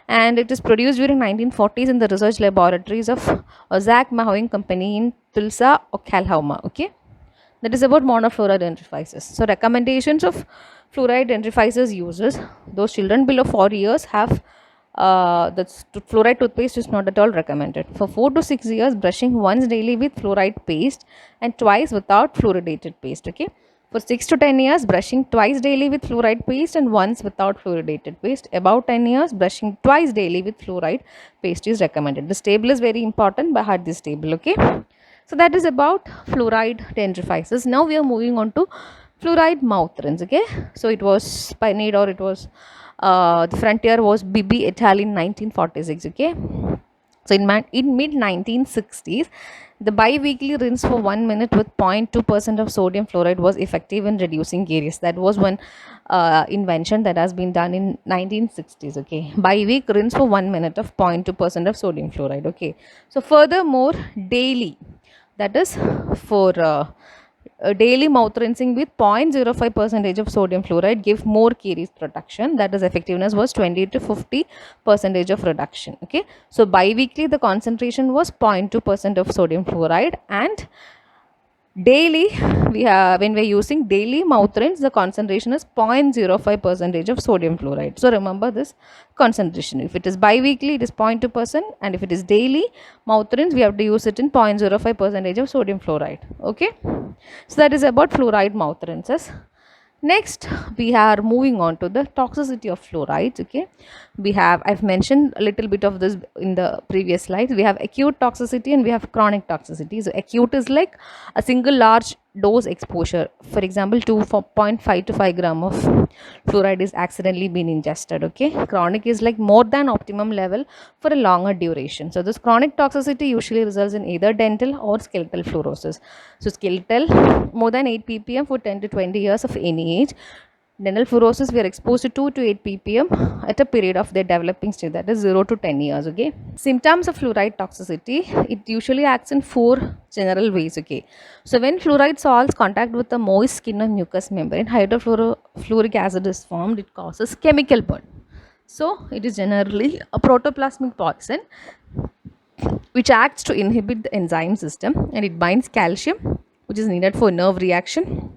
and it is produced during 1940s in the research laboratories of Ozak Mahowing Company in Tulsa, Oklahoma. Okay, that is about monofluoride dendrifiers. So recommendations of fluoride dendrifiers users, those children below 4 years have the fluoride toothpaste is not at all recommended. For 4 to 6 years, brushing once daily with fluoride paste and twice without fluoridated paste. Okay, for 6 to 10 years, brushing twice daily with fluoride paste and once without fluoridated paste. About 10 years, brushing twice daily with fluoride paste is recommended. This table is very important, by heart this table. Okay, so that is about fluoride dendrifiers. Now we are moving on to fluoride mouth rinse. Okay, so it was pioneered, or it was the frontier was Bibi et al. In 1946. Okay, so in mid 1960s, the bi-weekly rinse for 1 minute with 0.2% of sodium fluoride was effective in reducing caries. That was one invention that has been done in 1960s. Okay, bi-week rinse for 1 minute of 0.2% of sodium fluoride. Okay, so furthermore, daily, that is for daily mouth rinsing with 0.05 percentage of sodium fluoride give more caries protection. That is, effectiveness was 20 to 50 percentage of reduction. Okay, so bi-weekly the concentration was 0.2% of sodium fluoride, and daily we have, when we are using daily mouth rinse, the concentration is 0.05 percentage of sodium fluoride. So remember this concentration. If it is bi-weekly, it is 0.2%, and if it is daily mouth rinse, we have to use it in 0.05 percentage of sodium fluoride. Okay, so that is about fluoride mouth rinses. Next, we are moving on to the toxicity of fluorides. Okay, we have, I've mentioned a little bit of this in the previous slides. We have acute toxicity and we have chronic toxicity. So acute is like a single large dose exposure. For example, 2.5 to 5 gram of fluoride is accidentally been ingested. Okay, chronic is like more than optimum level for a longer duration. So this chronic toxicity usually results in either dental or skeletal fluorosis. So skeletal, more than 8 ppm for 10 to 20 years of any age. Dental fluorosis, we are exposed to 2 to 8 ppm at a period of their developing stage, that is 0 to 10 years. Okay. Symptoms of fluoride toxicity, it usually acts in 4 general ways. Okay. So when fluoride salts contact with the moist skin or mucous membrane, hydrofluoric acid is formed. It causes chemical burn. So it is generally a protoplasmic poison which acts to inhibit the enzyme system, and it binds calcium which is needed for nerve reaction,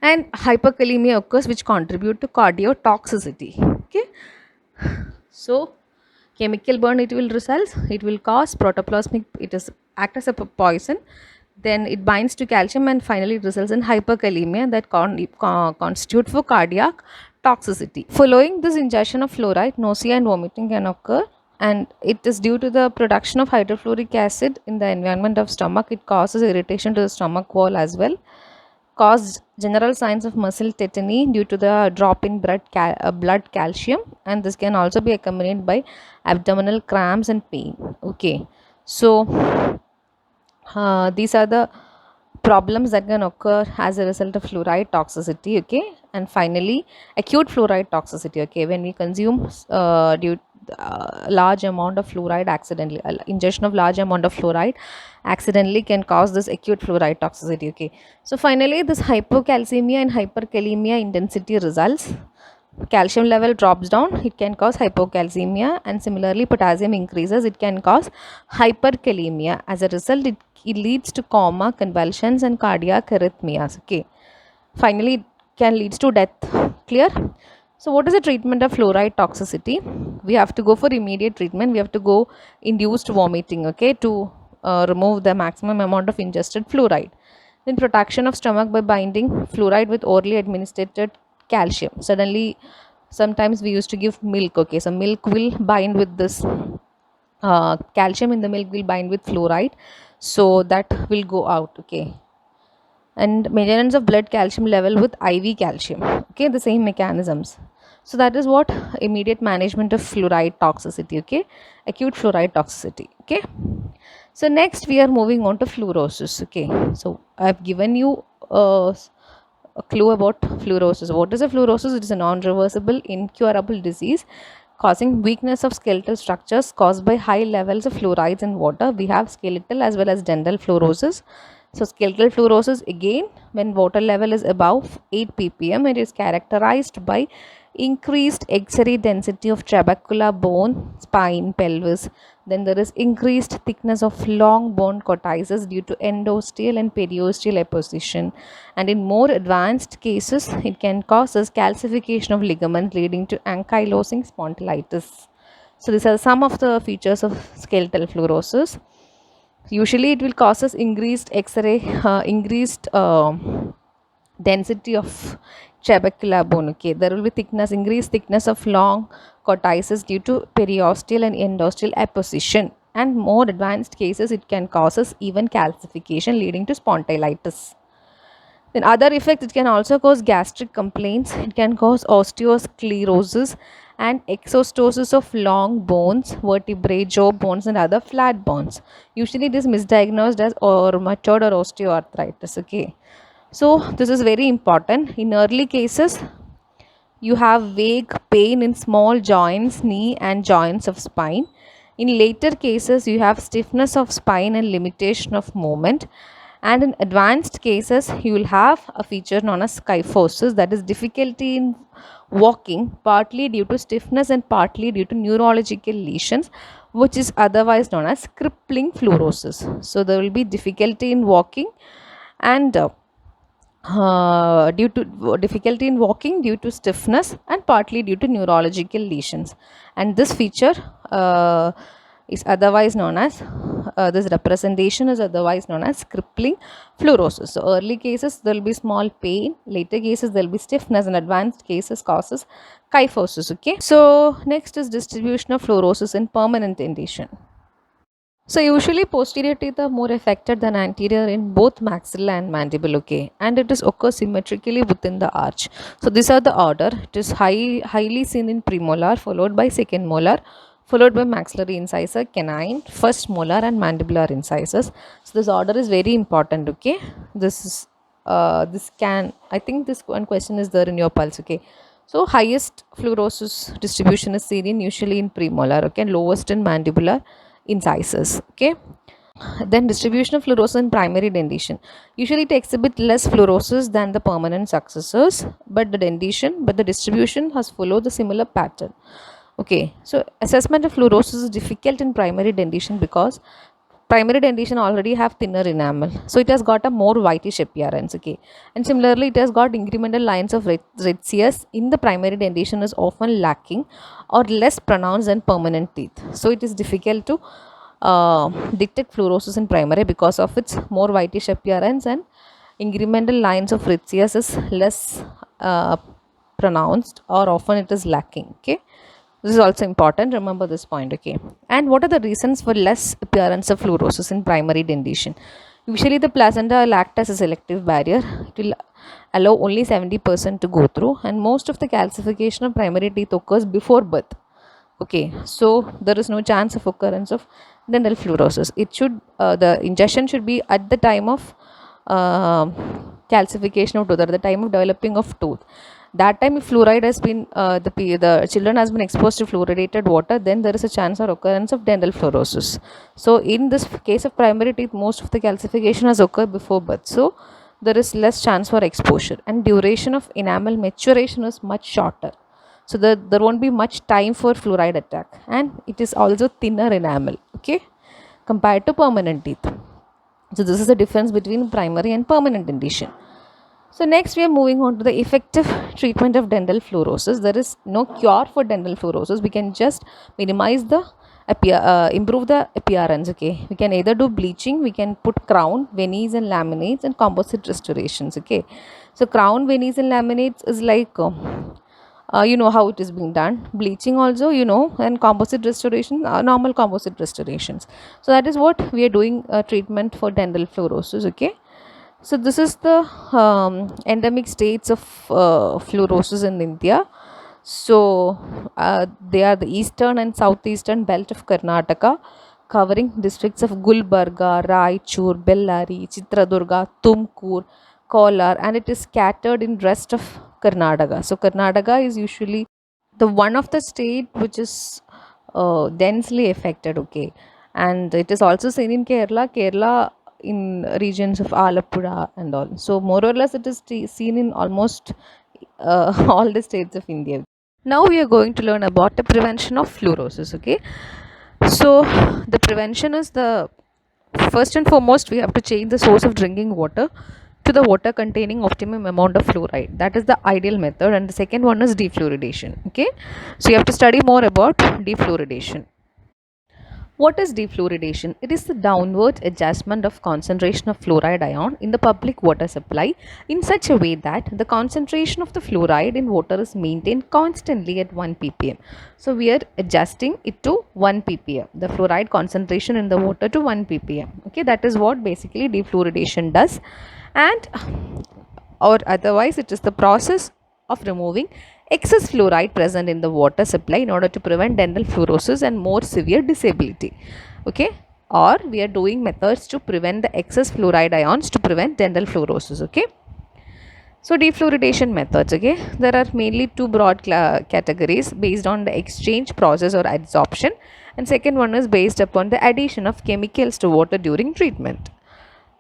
and hyperkalemia occurs which contribute to cardiotoxicity. Okay. So chemical burn it will result, it will cause protoplasmic, it is act as a poison, then it binds to calcium, and finally it results in hyperkalemia that constitute for cardiac toxicity. Following this ingestion of fluoride, nausea and vomiting can occur, and it is due to the production of hydrofluoric acid in the environment of stomach. It causes irritation to the stomach wall as well, cause general signs of muscle tetany due to the drop in blood calcium, and this can also be accompanied by abdominal cramps and pain. Okay, so these are the problems that can occur as a result of fluoride toxicity. Okay, and finally acute fluoride toxicity. Okay, when we consume large amount of fluoride accidentally, ingestion of large amount of fluoride accidentally can cause this acute fluoride toxicity. Okay, so finally this hypocalcemia and hyperkalemia intensity results. Calcium level drops down, it can cause hypocalcemia, and similarly potassium increases, it can cause hyperkalemia. As a result, it leads to coma, convulsions and cardiac arrhythmias. Okay, finally it can lead to death. Clear? So what is the treatment of fluoride toxicity? We have to go for immediate treatment. We have to go induced vomiting, okay, to remove the maximum amount of ingested fluoride. Then protection of stomach by binding fluoride with orally administered calcium. Suddenly, sometimes we used to give milk. Okay, so milk will bind with this calcium in the milk will bind with fluoride, so that will go out. Okay, and maintenance of blood calcium level with IV calcium. Okay, the same mechanisms. So that is what immediate management of fluoride toxicity. Okay, acute fluoride toxicity. Okay, so next we are moving on to fluorosis. Okay, so I have given you a clue about fluorosis. What is a fluorosis? It is a non-reversible, incurable disease causing weakness of skeletal structures caused by high levels of fluorides in water. We have skeletal as well as dental fluorosis. So skeletal fluorosis, again, when water level is above 8 ppm, it is characterized by increased X-ray density of trabecula bone, spine, pelvis. Then there is increased thickness of long bone cortices due to endosteal and periosteal apposition. And in more advanced cases, it can cause calcification of ligaments leading to ankylosing spondylitis. So these are some of the features of skeletal fluorosis. Usually it will cause us increased X-ray, increased density of trabecula bone. Okay, there will be increased thickness of long cortices due to periosteal and endosteal apposition, and more advanced cases it can cause us even calcification leading to spondylitis. Then other effects, it can also cause gastric complaints, it can cause osteosclerosis and exostosis of long bones, vertebrae, jaw bones and other flat bones. Usually it is misdiagnosed as rheumatoid or osteoarthritis. Okay, so this is very important. In early cases, you have vague pain in small joints, knee and joints of spine. In later cases, you have stiffness of spine and limitation of movement. And in advanced cases, you will have a feature known as kyphosis, that is difficulty in walking, partly due to stiffness and partly due to neurological lesions, which is otherwise known as crippling fluorosis. So there will be difficulty in walking, and due to difficulty in walking due to stiffness and partly due to neurological lesions, and this feature is otherwise known as this representation is otherwise known as crippling fluorosis. So early cases there will be small pain, later cases there will be stiffness, and advanced cases causes kyphosis. Okay, so next is distribution of fluorosis in permanent dentition. So usually posterior teeth are more affected than anterior in both maxilla and mandible. Okay, and it is occurs symmetrically within the arch. So these are the order. It is highly seen in premolar, followed by second molar, followed by maxillary incisor, canine, first molar and mandibular incisors. So this order is very important. Okay, this is I think this one question is there in your pulse. Okay, so highest fluorosis distribution is seen usually in premolar, okay, and lowest in mandibular incisors. Okay, then distribution of fluorosis in primary dentition. Usually it exhibit less fluorosis than the permanent successors, but the distribution has followed the similar pattern. Okay, so assessment of fluorosis is difficult in primary dentition because primary dentition already have thinner enamel, so it has got a more whitish appearance. Okay, and similarly it has got incremental lines of retzius in the primary dentition is often lacking or less pronounced than permanent teeth, so it is difficult to detect fluorosis in primary because of its more whitish appearance, and incremental lines of retzius is less pronounced or often it is lacking. Okay, this is also important, remember this point. Okay, and what are the reasons for less appearance of fluorosis in primary dentition? Usually the placenta will act as a selective barrier. It will allow only 70% to go through, and most of the calcification of primary teeth occurs before birth. Okay, so there is no chance of occurrence of dental fluorosis. It should the ingestion should be at the time of calcification of tooth, or the time of developing of tooth. That time, if fluoride has been the children has been exposed to fluoridated water, then there is a chance or occurrence of dental fluorosis. So in this case of primary teeth, most of the calcification has occurred before birth, so there is less chance for exposure, and duration of enamel maturation is much shorter, so there won't be much time for fluoride attack, and it is also thinner enamel, okay, compared to permanent teeth. So this is the difference between primary and permanent dentition. So next we are moving on to the effective treatment of dental fluorosis. There is no cure for dental fluorosis. We can just minimize the improve the appearance. Okay, we can either do bleaching, we can put crown, veneers and laminates, and composite restorations. Okay, so crown, veneers and laminates is like you know how it is being done. Bleaching also, you know, and composite restoration, normal composite restorations. So that is what we are doing treatment for dental fluorosis. Okay, so this is the endemic states of fluorosis in India. So they are the eastern and southeastern belt of Karnataka, covering districts of Gulbarga, Raichur, Bellary, Chitradurga, Tumkur, Kolar, and it is scattered in rest of Karnataka. So Karnataka is usually the one of the state which is densely affected. Okay, and it is also seen in Kerala in regions of Alapura and all. So more or less it is seen in almost all the states of India. Now we are going to learn about the prevention of fluorosis. Okay, so the prevention is the first and foremost we have to change the source of drinking water to the water containing optimum amount of fluoride. That is the ideal method, and the second one is defluoridation. Okay, so you have to study more about defluoridation. What is defluoridation? It is the downward adjustment of concentration of fluoride ion in the public water supply in such a way that the concentration of the fluoride in water is maintained constantly at 1 ppm. So we are adjusting it to 1 ppm, the fluoride concentration in the water to 1 ppm. Okay, that is what basically defluoridation does, and or otherwise it is the process of removing excess fluoride present in the water supply in order to prevent dental fluorosis and more severe disability. Okay, or we are doing methods to prevent the excess fluoride ions to prevent dental fluorosis. Okay, so defluoridation methods. Okay, there are mainly two broad categories based on the exchange process or adsorption, and second one is based upon the addition of chemicals to water during treatment.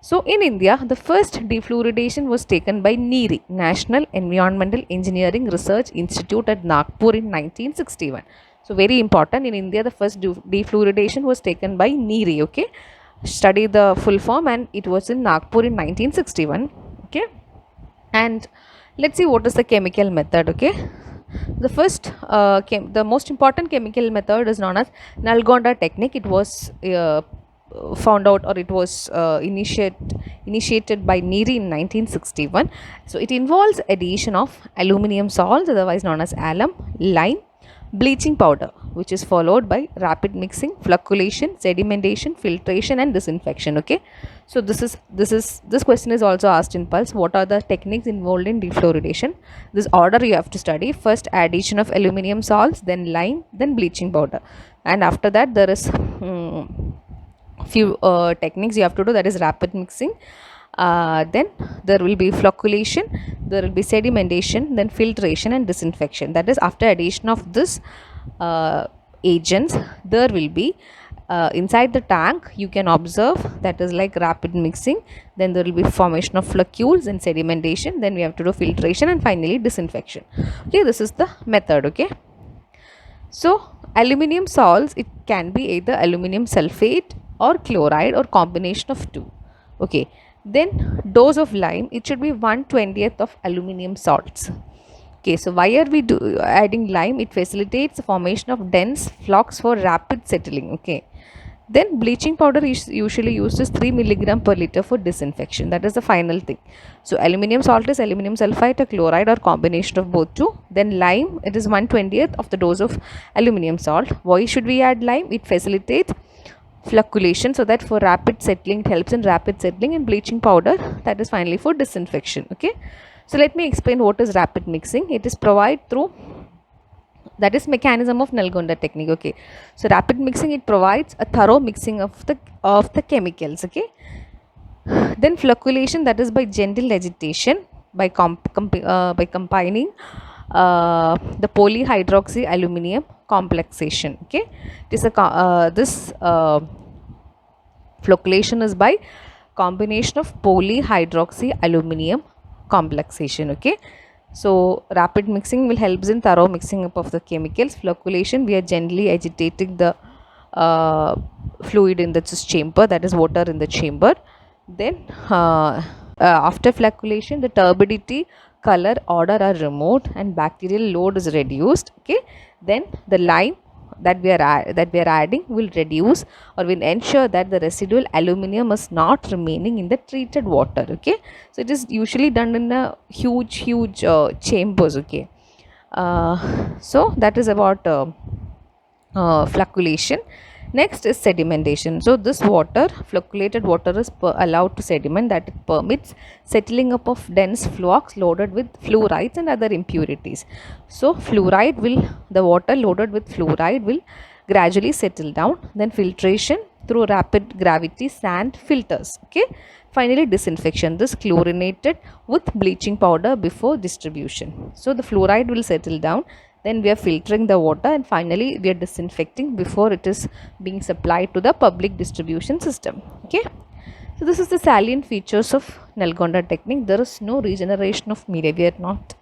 So in India, the first defluoridation was taken by NEERI, National Environmental Engineering Research Institute at Nagpur in 1961. So very important, in India the first defluoridation was taken by NEERI. Okay, study the full form, and it was in Nagpur in 1961. Okay, and let's see what is the chemical method. Okay, the first the most important chemical method is known as Nalgonda technique. It was found out, or it was initiated by NEERI in 1961. So it involves addition of aluminum salts, otherwise known as alum, lime, bleaching powder, which is followed by rapid mixing, flocculation, sedimentation, filtration, and disinfection. Okay, so this question is also asked in pulse. What are the techniques involved in defluoridation? This order you have to study: first addition of aluminum salts, then lime, then bleaching powder, and after that there is few techniques you have to do, that is rapid mixing, Then there will be flocculation, there will be sedimentation, then filtration and disinfection. That is, after addition of this agents, there will be inside the tank, you can observe, that is like rapid mixing, then there will be formation of floccules and sedimentation, then we have to do filtration, and finally disinfection. Okay, this is the method. Okay, so aluminum salts, it can be either aluminum sulfate or chloride or combination of two. Okay, then dose of lime, it should be 1/20th of aluminum salts. Okay, so why are we adding lime? It facilitates the formation of dense flocks for rapid settling. Okay, then bleaching powder is usually used as 3 milligram per liter for disinfection. That is the final thing. So aluminum salt is aluminum sulfite, a chloride or combination of both two. Then lime, it is 1/20th of the dose of aluminum salt. Why should we add lime? It facilitates flocculation, so that for rapid settling, it helps in rapid settling. And bleaching powder, that is finally for disinfection. Okay, so let me explain what is rapid mixing. It is provided through, that is mechanism of Nalgonda technique. Okay, so rapid mixing, it provides a thorough mixing of the chemicals. Okay, then flocculation, that is by gentle agitation, by combining the polyhydroxy aluminum complexation. Okay, it is this flocculation is by combination of polyhydroxy aluminum complexation. Okay, so rapid mixing will help in thorough mixing up of the chemicals. Flocculation, we are gently agitating the fluid in the chamber, that is water in the chamber. Then after flocculation, the turbidity, color, odor are removed and bacterial load is reduced. Okay, then the lime that we are adding will reduce or will ensure that the residual aluminum is not remaining in the treated water. Okay, so it is usually done in a huge chambers. Okay, so that is about flocculation. Next is sedimentation. So this water, flocculated water, is allowed to sediment, that it permits settling up of dense flocks loaded with fluorides and other impurities. So the water loaded with fluoride will gradually settle down. Then filtration through rapid gravity sand filters. Okay, finally disinfection, this chlorinated with bleaching powder before distribution. So the fluoride will settle down, then we are filtering the water, and finally we are disinfecting before it is being supplied to the public distribution system. Okay, so this is the salient features of Nalgonda technique. There is no regeneration of media. We are not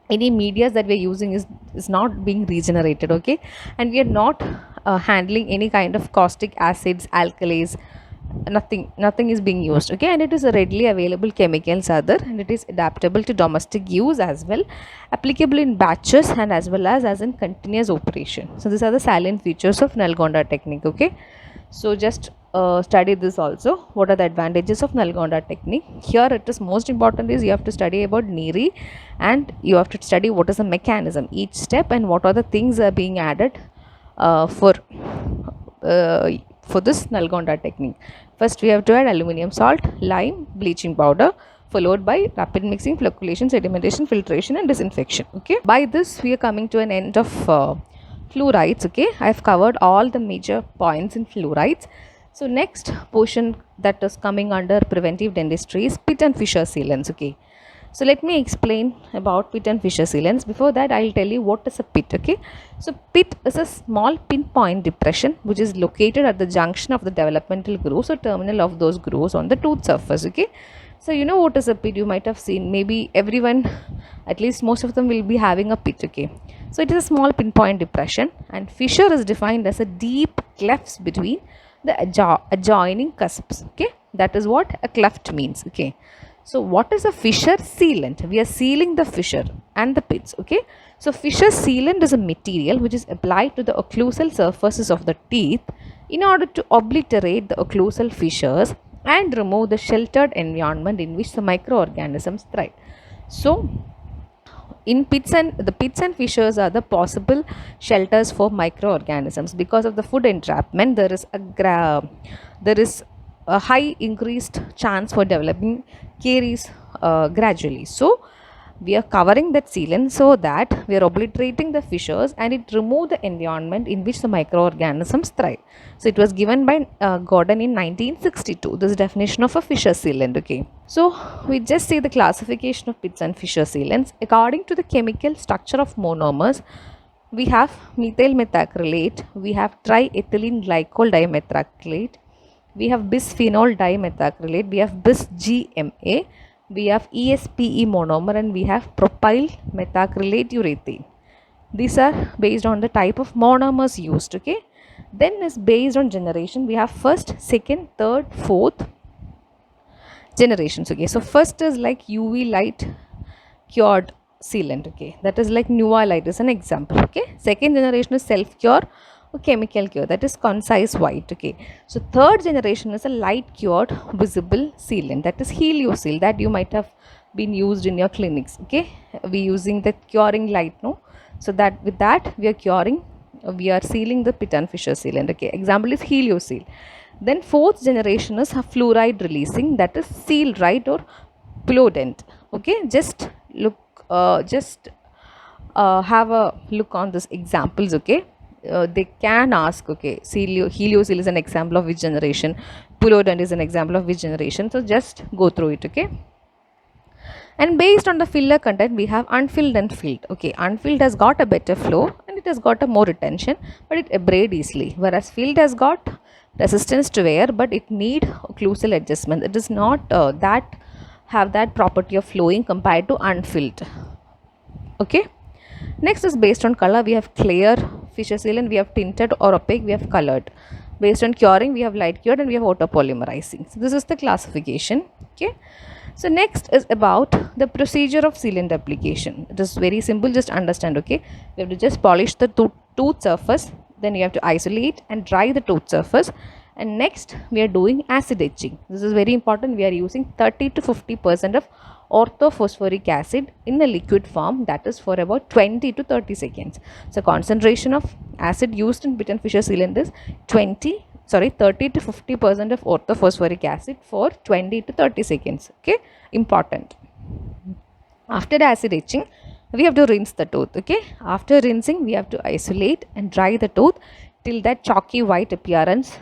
any medias that we are using is not being regenerated. Okay, and we are not handling any kind of caustic acids, alkalis, nothing is being used. Okay, and it is a readily available chemicals are there, and it is adaptable to domestic use as well, applicable in batches and as well as in continuous operation. So these are the salient features of Nalgonda technique. Okay, so just study this also. What are the advantages of Nalgonda technique? Here it is most important is you have to study about NIRI, and you have to study what is the mechanism, each step, and what are the things are being added for this Nalgonda technique. First we have to add aluminum salt, lime, bleaching powder, followed by rapid mixing, flocculation, sedimentation, filtration and disinfection. Okay, by this we are coming to an end of fluorides. Okay, I have covered all the major points in fluorides. So next portion that is coming under preventive dentistry is Pitt and Fisher sealants. Okay, so let me explain about Pitt and Fisher sealants. Before that, I will tell you what is a pit. Okay, so pit is a small pinpoint depression which is located at the junction of the developmental grooves or terminal of those grooves on the tooth surface. Okay, so you know what is a pit, you might have seen, maybe everyone, at least most of them will be having a pit. Okay, so it is a small pinpoint depression, and fissure is defined as a deep clefts between the adjoining cusps. Okay, that is what a cleft means. Okay, so what is a fissure sealant? We are sealing the fissure and the pits. Okay, so fissure sealant is a material which is applied to the occlusal surfaces of the teeth in order to obliterate the occlusal fissures and remove the sheltered environment in which the microorganisms thrive. So in pits and fissures are the possible shelters for microorganisms. Because of the food entrapment, there is a high increased chance for developing caries gradually. So we are covering that sealant so that we are obliterating the fissures and it remove the environment in which the microorganisms thrive. So it was given by Gordon in 1962, this definition of a fissure sealant. Okay, so we just see the classification of pits and fissure sealants. According to the chemical structure of monomers, we have methyl methacrylate, we have triethylene glycol dimethacrylate, we have bisphenol dimethacrylate, we have bis GMA, we have ESPE monomer, and we have propyl methacrylate urethane. These are based on the type of monomers used. Okay, then is based on generation. We have first, second, third, fourth generations. Okay, so first is like UV light cured sealant. Okay, that is like Nuvalite is an example. Okay, second generation is self cure or chemical cure, that is concise white. Okay, so third generation is a light cured visible sealant, that is Helioseal, that you might have been used in your clinics. Okay, we using the curing light, no? So that with that we are curing, we are sealing the pit and fissure sealant. Okay, example is Helioseal. Then fourth generation is a fluoride releasing, that is Seal-Rite or Plodent. Okay, just look, have a look on this examples. Okay, they can ask, okay, Helioseal is an example of which generation, Plodent is an example of which generation, so just go through it. Okay, and based on the filler content we have unfilled and filled. Okay, unfilled has got a better flow and it has got a more retention, but it abrade easily, whereas filled has got resistance to wear but it need occlusal adjustment. It does not that have that property of flowing compared to unfilled. Okay, next is based on color. We have clear fissure sealant, we have tinted or opaque, we have colored. Based on curing we have light cured and we have autopolymerizing. So this is the classification. Okay, so next is about the procedure of sealant application. It is very simple, just understand. Okay, we have to just polish the tooth surface, then you have to isolate and dry the tooth surface, and next we are doing acid etching. This is very important. We are using 30 to 50% of orthophosphoric acid in a liquid form, that is for about 20 to 30 seconds. So concentration of acid used in pit and fissure sealant is 30 to 50% of orthophosphoric acid for 20 to 30 seconds. Okay, important. After the acid etching we have to rinse the tooth. Okay, after rinsing we have to isolate and dry the tooth till that chalky white appearance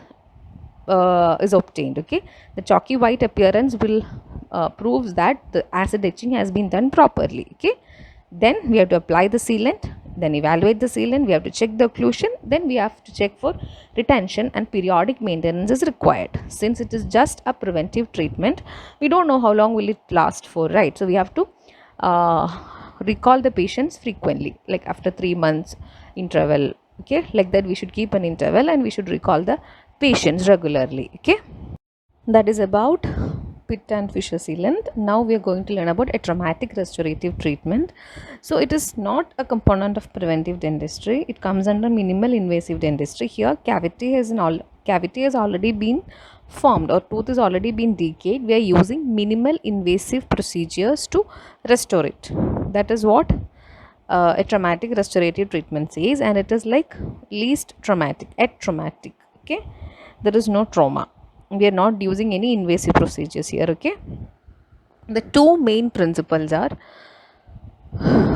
is obtained. Okay, the chalky white appearance will proves that the acid etching has been done properly. Okay, then we have to apply the sealant, then evaluate the sealant, we have to check the occlusion, then we have to check for retention, and periodic maintenance is required. Since it is just a preventive treatment, we don't know how long will it last for, right? So we have to recall the patients frequently, like after 3 months interval. Okay, like that we should keep an interval and we should recall the patients regularly. Okay, that is about pit and fissure sealant. Now we are going to learn about a traumatic restorative treatment. So it is not a component of preventive dentistry, it comes under minimal invasive dentistry. Here cavity has already been formed or tooth is already been decayed. We are using minimal invasive procedures to restore it. That is what a traumatic restorative treatment says, and it is like least traumatic, at traumatic. Okay, there is no trauma, we are not using any invasive procedures here. Okay, the two main principles are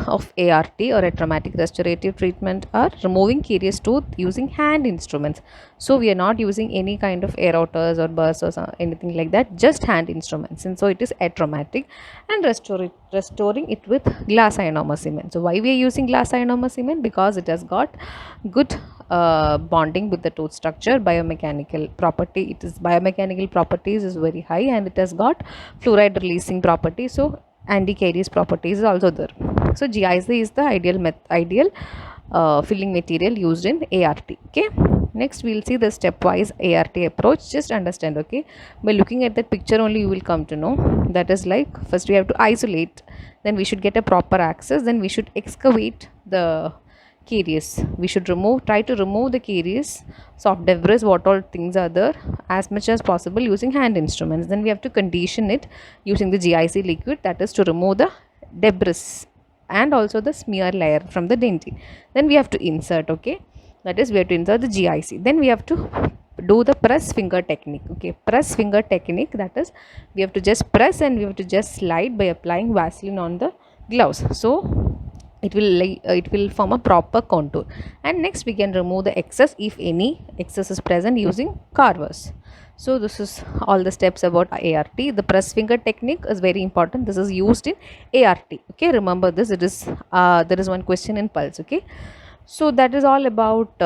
of ART or a traumatic restorative treatment are removing carious tooth using hand instruments. So we are not using any kind of aerators or burrs or anything like that, just hand instruments, and so it is atraumatic. And restoring it with glass ionomer cement. So why we are using glass ionomer cement? Because it has got good bonding with the tooth structure, biomechanical property, it is biomechanical properties is very high, and it has got fluoride releasing property, so anti-caries properties is also there. So GIC is the ideal filling material used in ART. Okay, next we will see the stepwise ART approach. Just understand. Okay, by looking at that picture only you will come to know. That is like, first we have to isolate, then we should get a proper access, then we should excavate the caries, we should try to remove the caries, soft debris, what all things are there, as much as possible using hand instruments. Then we have to condition it using the GIC liquid, that is to remove the debris and also the smear layer from the dentine. Then we have to insert. Okay, that is we have to insert the GIC. Then we have to do the press finger technique. Okay, press finger technique, that is we have to just press and we have to just slide by applying Vaseline on the gloves. So it will form a proper contour. And next we can remove the excess, if any excess is present, using carvers. So this is all the steps about ART. The press finger technique is very important. This is used in ART. Okay, remember this. It is there is one question in pulse. Okay, so that is all about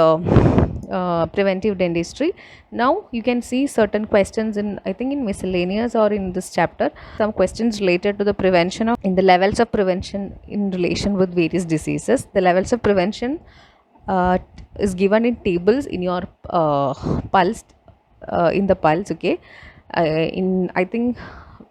preventive dentistry. Now you can see certain questions in, I think, in miscellaneous or in this chapter, some questions related to the prevention of, in the levels of prevention in relation with various diseases. The levels of prevention is given in tables in your pulse, in the pulse. Okay, in, I think,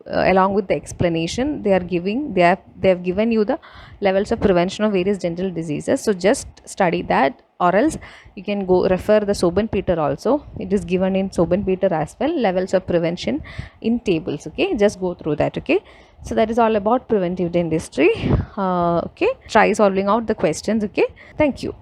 along with the explanation they are giving, they have given you the levels of prevention of various dental diseases. So just study that, or else you can go refer the Soben-Peter also. It is given in Soben-Peter as well, levels of prevention in tables. Okay, just go through that. Okay, so that is all about preventive dentistry. Okay, try solving out the questions. Okay, thank you.